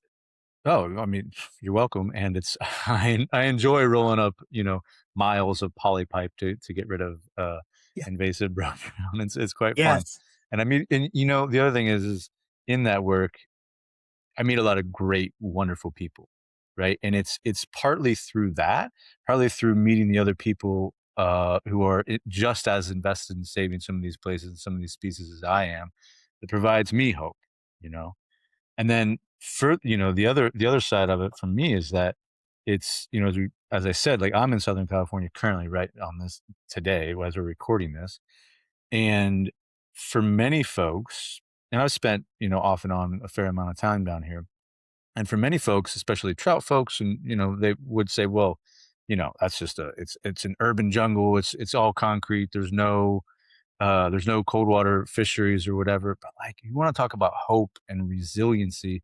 oh, I mean, you're welcome, and it's I enjoy rolling up, miles of poly pipe to get rid of, Yeah. invasive brown trout. It's quite fun. Yes. And I mean, and, the other thing is in that work, I meet a lot of great, wonderful people, right? And it's partly through that, partly through meeting the other people, who are just as invested in saving some of these places and some of these species as I am, that provides me hope, you know? And then the other side of it for me is that it's, as I said, like I'm in Southern California currently, right on this today as we're recording this. And for many folks, and I've spent, off and on a fair amount of time down here. And for many folks, especially trout folks, and they would say, well, that's just it's an urban jungle. It's all concrete. There's no cold water fisheries or whatever. But like you want to talk about hope and resiliency,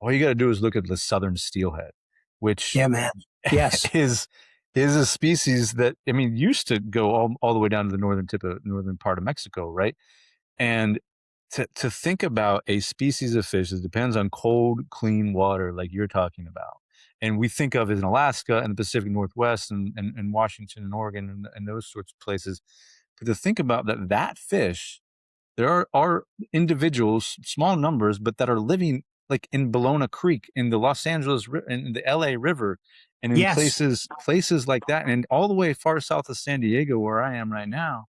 all you got to do is look at the southern steelhead, which Yeah, man. Yes. is a species that I mean used to go all the way down to the northern part of Mexico, right? And to think about a species of fish that depends on cold, clean water like you're talking about, and we think of as in Alaska and the Pacific Northwest and Washington and Oregon and those sorts of places, but to think about that fish, there are individuals, small numbers, but that are living like in Bologna Creek, in the Los Angeles, in the LA River, and in Yes. places like that, and all the way far south of San Diego, where I am right now.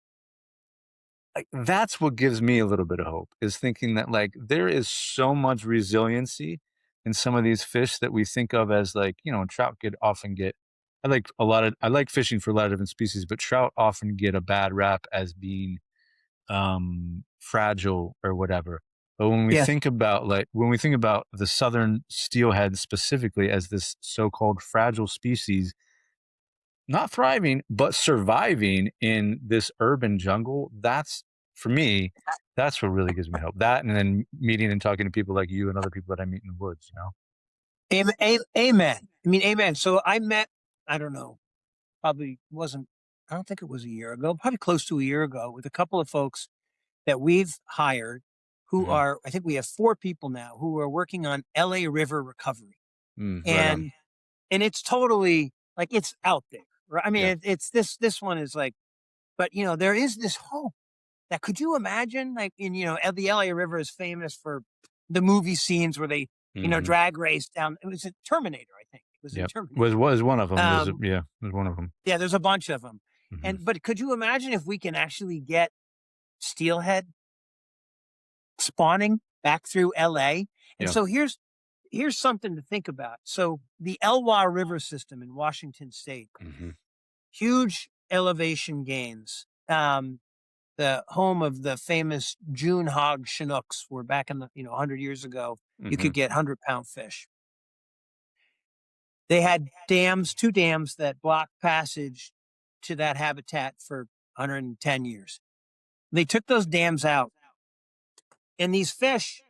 Like that's what gives me a little bit of hope is thinking that like there is so much resiliency in some of these fish that we think of as like, trout often get I like fishing for a lot of different species, but trout often get a bad rap as being fragile or whatever. But Yes. when we think about the southern steelhead specifically as this so-called fragile species, not thriving, but surviving in this urban jungle, that's for me, that's what really gives me hope. That and then meeting and talking to people like you and other people that I meet in the woods. Amen. I mean, amen. So I met, I don't know, probably wasn't, I don't think it was a year ago, probably close to a year ago, with a couple of folks that we've hired who Mhm. are, I think we have 4 people now who are working on LA River recovery. Right on. And it's totally like it's out there. Right? I mean, Yeah. it's this one is like, but there is this hope that could you imagine like the LA River is famous for the movie scenes where they, Mhm. drag race down. It was a Terminator, I think. It was in Yep. Terminator. Was one of them. Um, Was one of them. yeah, there's a bunch of them. Mhm. But could you imagine if we can actually get steelhead spawning back through LA? And Yeah. so here's something to think about. So the Elwha River system in Washington State, Mhm. huge elevation gains. The home of the famous June hog Chinooks, were back in the 100 years ago, you Mhm. could get 100-pound fish. They had dams, 2 dams that blocked passage to that habitat for 110 years. They took those dams out, and these fish,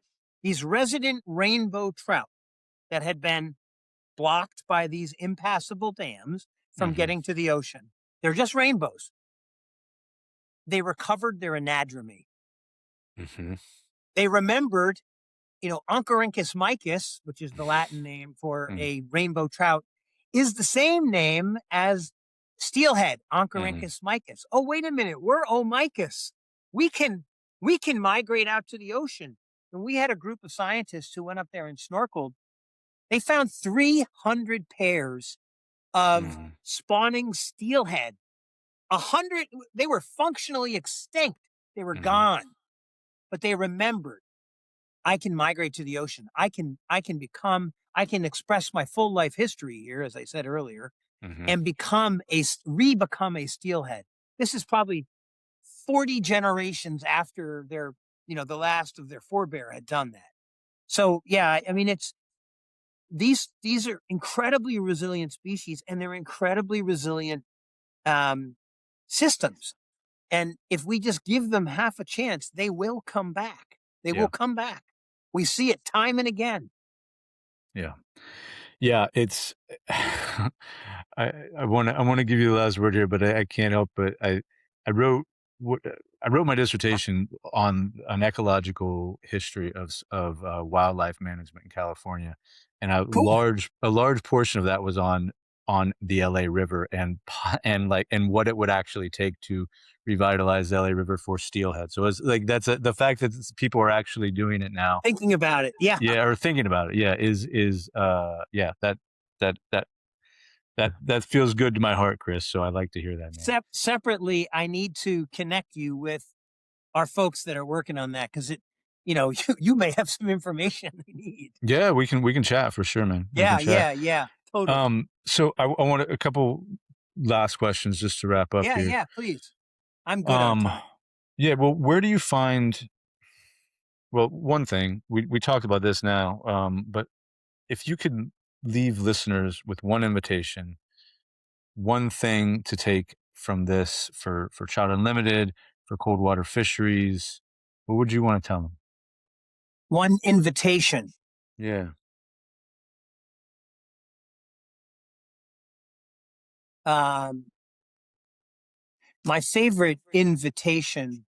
these resident rainbow trout that had been blocked by these impassable dams from Mhm. getting to the ocean, they're just rainbows. They recovered their anadromy. Mhm. They remembered, Oncorhynchus micus, which is the Latin name for Mhm. a rainbow trout, is the same name as steelhead, Mhm. Oncorhynchus micus. Oh, wait a minute, we're omicus. We can we can migrate out to the ocean. And we had a group of scientists who went up there and snorkeled. They found 300 pairs of Mhm. spawning steelhead. 100, they were functionally extinct. They were Mhm. gone, but they remembered. I can migrate to the ocean. I can express my full life history here, as I said earlier, Mhm. and re-become a steelhead. This is probably 40 generations after the last of their forebear had done that. So yeah, I mean, it's these are incredibly resilient species, and they're incredibly resilient um, systems. And if we just give them half a chance, they will come back. They will Yeah. come back. We see it time and again. Yeah. Yeah, it's I wanna give you the last word here, but I can't help but I wrote what I wrote my dissertation on an ecological history of wildlife management in California, and Cool. a large portion of that was on the LA River and what it would actually take to revitalize the LA River for steelhead. So it's like the fact that people are actually doing it now, Thinking about it. Yeah. yeah, or thinking about it, yeah, yeah, that that that feels good to my heart, Chris. So I like to hear that, man. Separately, I need to connect you with our folks that are working on that because you may have some information they need. Yeah, we can chat for sure, man. We can Yeah, chat. yeah, yeah. Totally. So I want a couple last questions just to wrap up Yeah, here. yeah, please. I'm good on Um, time. yeah, well, where do you find well, one thing, we talked about this now, but if you could leave listeners with one invitation, one thing to take from this for Trout Unlimited, for cold water fisheries, what would you want to tell them? One invitation. Yeah. Um, my favorite invitation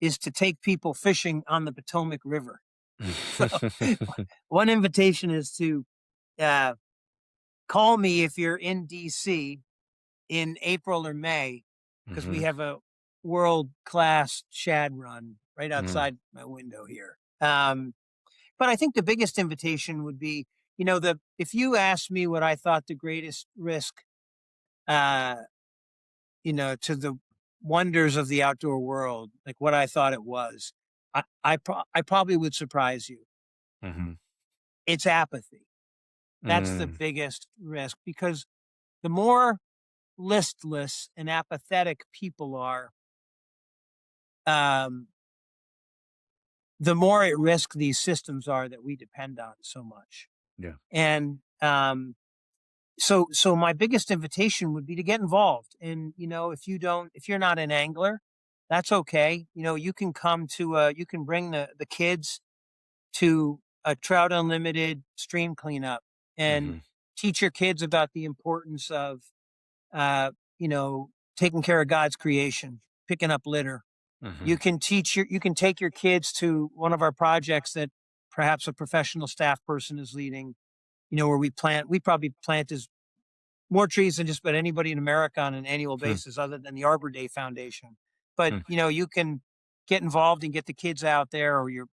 is to take people fishing on the Potomac River. So one invitation is to uh, call me if you're in DC in April or May, because we Mhm, have a world class shad run right mm, outside my window here. But I think the biggest invitation would be, the if you asked me what I thought the greatest risk, uh, to the wonders of the outdoor world, like what I thought it was, I probably would surprise you. mhm, It's apathy. That's the mm, biggest risk because the more listless and apathetic people are, um, the more at risk these systems are that we depend on so much. yeah, And so my biggest invitation would be to get involved. And if you're not an angler, that's okay. You can you can bring the kids to a Trout Unlimited stream cleanup and mhm, teach your kids about the importance of uh, you know taking care of God's creation, picking up litter. mhm, You can take your kids to one of our projects that perhaps a professional staff person is leading, where we probably plant as more trees than just about anybody in America on an annual hmm, basis other than the Arbor Day Foundation. But, hmm, you can get involved and get the kids out there or your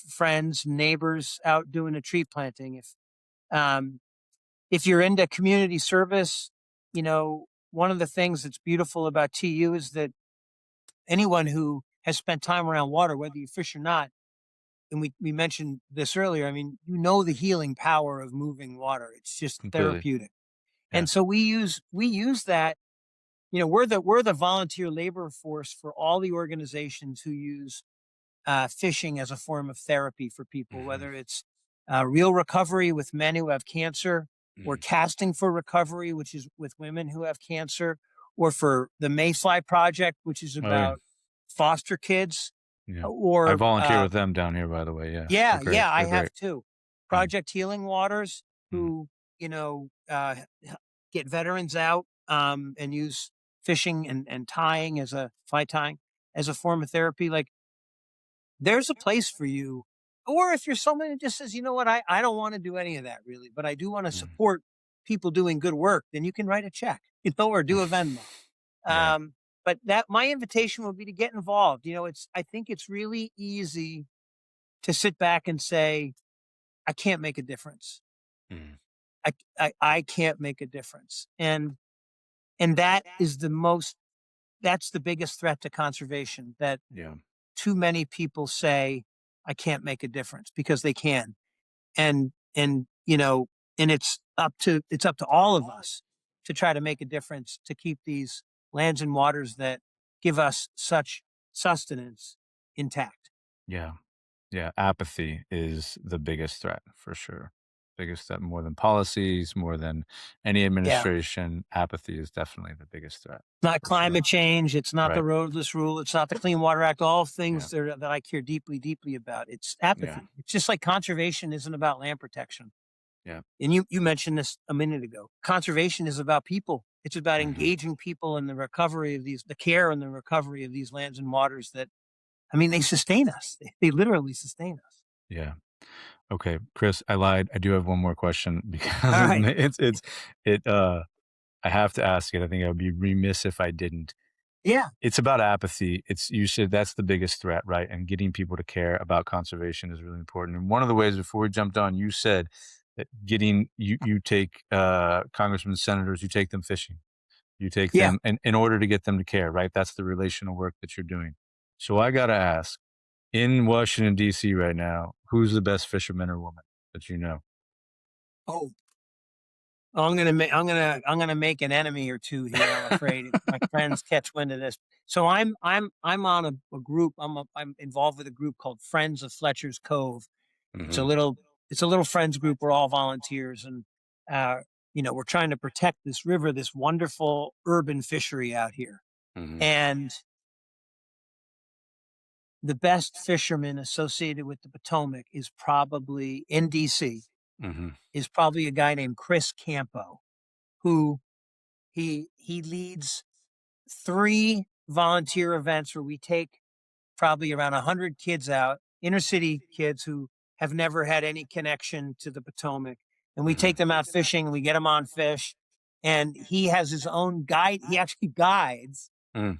friends, neighbors out doing a tree planting. Um, if you're into community service, one of the things that's beautiful about TU is that anyone who has spent time around water, whether you fish or not, and we mentioned this earlier, I mean, the healing power of moving water. It's just completely, therapeutic. yeah, And so we use that, we're the volunteer labor force for all the organizations who use fishing as a form of therapy for people, mhm, whether it's real recovery with men who have cancer, or mhm, casting for recovery, which is with women who have cancer, or for the Mayfly Project, which is oh, yeah, about foster kids, yeah. I or volunteer with them down here, by the way, yeah, they're yeah, great, yeah, I they're great, have too. mm, Project Healing Waters, mm, who get veterans out and use fishing and tying as a fly tying as a form of therapy. Like, there's a place for you. Or if you're someone who just says, you know what, I don't want to do any of that really, but I do want to mm, support people doing good work, then you can write a check, or do a Venmo. yeah, Um, but that my invitation would be to get involved. I think it's really easy to sit back and say, I can't make a difference. mm, I can't make a difference. And that's the biggest threat to conservation, that yeah, too many people say, I can't make a difference, because they can. And it's up to all of us to try to make a difference to keep these lands and waters that give us such sustenance intact. yeah. Yeah, apathy is the biggest threat for sure. Biggest threat more than policies, more than any Yeah. administration. Apathy is definitely the biggest threat Not for sure. climate change. It's not the Right. Roadless Rule. It's not the Clean Water Act. All Yeah. things that I care deeply, deeply about. It's Yeah. apathy. It's just like conservation isn't about land protection. Yeah. And you mentioned this a minute ago. Conservation is about people. It's about Hmm. engaging people in the care and the recovery of these lands and waters that, I mean, they sustain us. They literally sustain us. Yeah. Okay, Chris, I lied. I do have one more question because All right. it I have to ask it. I think I would be remiss if I didn't. Yeah. It's about apathy. It's you said that's the biggest threat, right? And getting people to care about conservation is really important. And one of the ways before we jumped on, you said that getting you take congressmen, senators, you take them fishing. You take Yeah. them in order to get them to care, right? That's the relational work that you're doing. So I gotta ask, in Washington, DC right now, who's the best fisherman or woman that you know? Oh. I'm gonna make an enemy or two here. I'm afraid if my friends catch wind of this. So I'm on a group. I'm involved with a group called Friends of Fletcher's Cove. It's a Mhm, little it's a little friends group. We're all volunteers, and uh, we're trying to protect this river, this wonderful urban fishery out here. mhm, And the best fisherman associated with the Potomac is probably in DC. mhm, Is probably a guy named Chris Campo, who he leads 3 volunteer events where we take probably around 100 kids out, inner city kids who have never had any connection to the Potomac, and we mhm, take them out fishing, and we get them on fish, and he has his own guide. He actually guides, mm,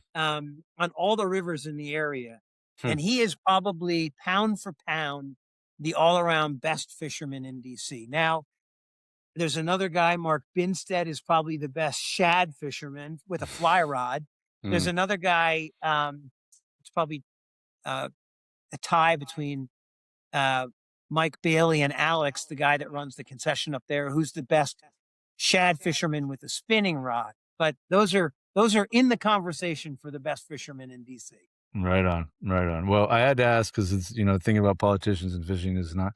on all the rivers in the area, hmm, and he is probably pound for pound the all-around best fisherman in DC. Now, there's another guy, Mark Binstead is probably the best shad fisherman with a fly rod. There's mm, another guy, it's probably, a tie between, uh, Mike Bailey and Alex, the guy that runs the concession up there, who's the best shad fisherman with a spinning rod. But those are in the conversation for the best fisherman in DC. right on, right on. Well, I had to ask because it's, thinking about politicians and fishing is not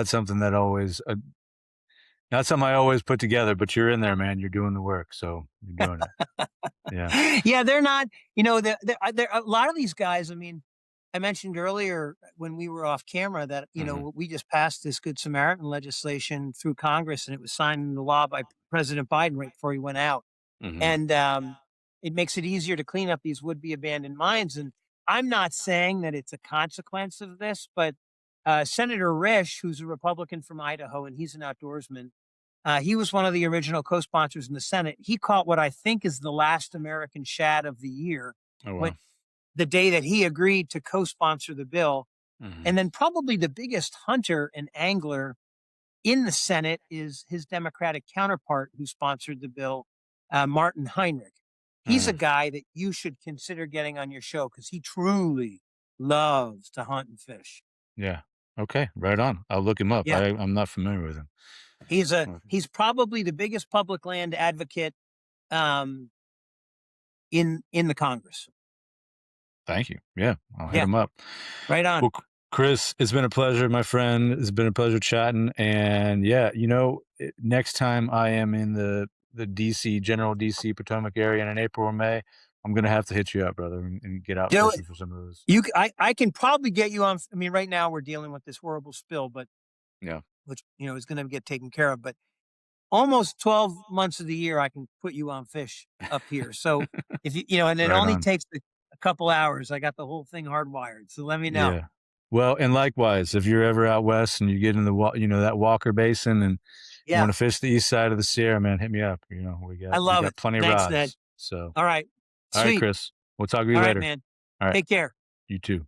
something that always not something I always put together, but you're in there, man. You're doing the work, so you're doing it. Yeah. Yeah, they're not, there a lot of these guys. I mean, I mentioned earlier when we were off camera that, Mhm, we just passed this Good Samaritan legislation through Congress, and it was signed into law by President Biden right before he went out. mhm, And it makes it easier to clean up these would be abandoned mines. And I'm not saying that it's a consequence of this, but Senator Risch, who's a Republican from Idaho, and he's an outdoorsman, he was one of the original co-sponsors in the Senate. He caught what I think is the last American shad of the year, oh, when wow. the day that he agreed to co-sponsor the bill. Mhm, And then probably the biggest hunter and angler in the Senate is his Democratic counterpart who sponsored the bill, Martin Heinrich. He's a mhm, guy that you should consider getting on your show because he truly loves to hunt and fish. yeah. Okay, right on. I'll look him up. Yeah, I'm not familiar with him. Okay. he's probably the biggest public land advocate, um, in the Congress. Thank you. Yeah, I'll hit Yeah, him up. right on. Well, Chris, it's been a pleasure, my friend. It's been a pleasure chatting. And yeah, next time I am in the DC, general DC Potomac area in April or May, I'm gonna have to hit you up, brother, and get out Do it. fishing for some of those. I can probably get you on. I mean, right now we're dealing with this horrible spill, but Yeah. which is going to get taken care of. But almost 12 months of the year, I can put you on fish up here. So if and it Right only on. takes a couple hours. I got the whole thing hardwired. So let me know. Yeah. Well, and likewise, if you're ever out west and you get in that Walker Basin and you Yeah, want to fish the east side of the Sierra, man, hit me up. I We love got it. plenty of Thanks, Ned. rods. So, All right. all right, Sweet. Chris. We'll talk to you All right, later. man. All right. Take care. You too.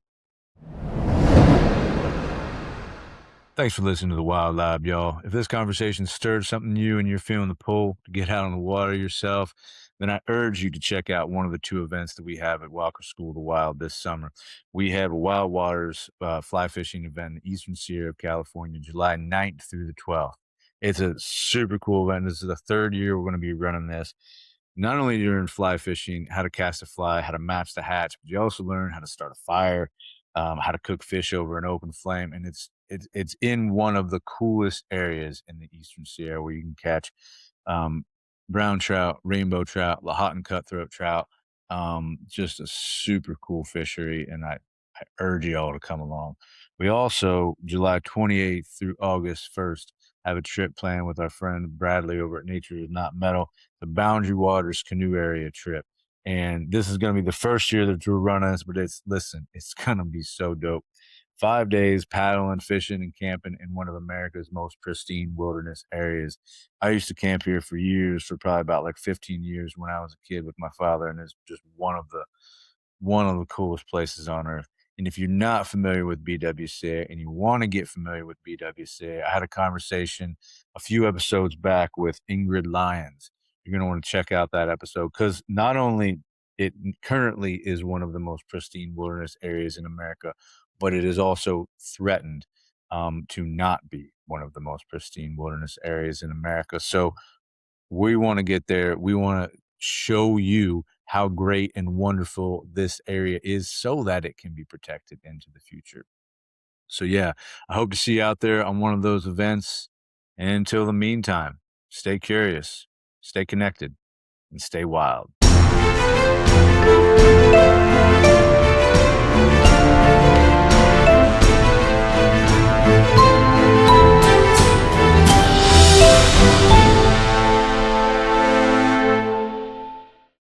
Thanks for listening to the Wild Lab, y'all. If this conversation stirred something new and you're feeling the pull to get out on the water yourself, then I urge you to check out one of the 2 events that we have at Walker School of the Wild this summer. We have a Wild Waters fly fishing event in the Eastern Sierra of California, July 9th through the 12th. It's a super cool event. This is the 3rd year we're going to be running this. Not only do you learn fly fishing, how to cast a fly, how to match the hatch, but you also learn how to start a fire, how to cook fish over an open flame, and it's in one of the coolest areas in the Eastern Sierra where you can catch um, brown trout, rainbow trout, Lahontan cutthroat trout. Just a super cool fishery, and I urge you all to come along. We also, July 28th through August 1st, have a trip planned with our friend Bradley over at Nature is Not Metal, the Boundary Waters Canoe Area trip. And this is going to be the first year that we're running this, but it's going to be so dope. 5 days paddling, fishing, and camping in one of America's most pristine wilderness areas. I used to camp here for years, for probably about like 15 years when I was a kid with my father, and it's just one of the coolest places on earth. And if you're not familiar with BWCA and you want to get familiar with BWCA, I had a conversation a few episodes back with Ingrid Lyons. You're going to want to check out that episode because not only it currently is one of the most pristine wilderness areas in America, but it is also threatened to not be one of the most pristine wilderness areas in America. So We want to get there. We want to show you how great and wonderful this area is so that it can be protected into the future. So, yeah, I hope to see you out there on one of those events. And until the meantime, stay curious, stay connected, and stay wild.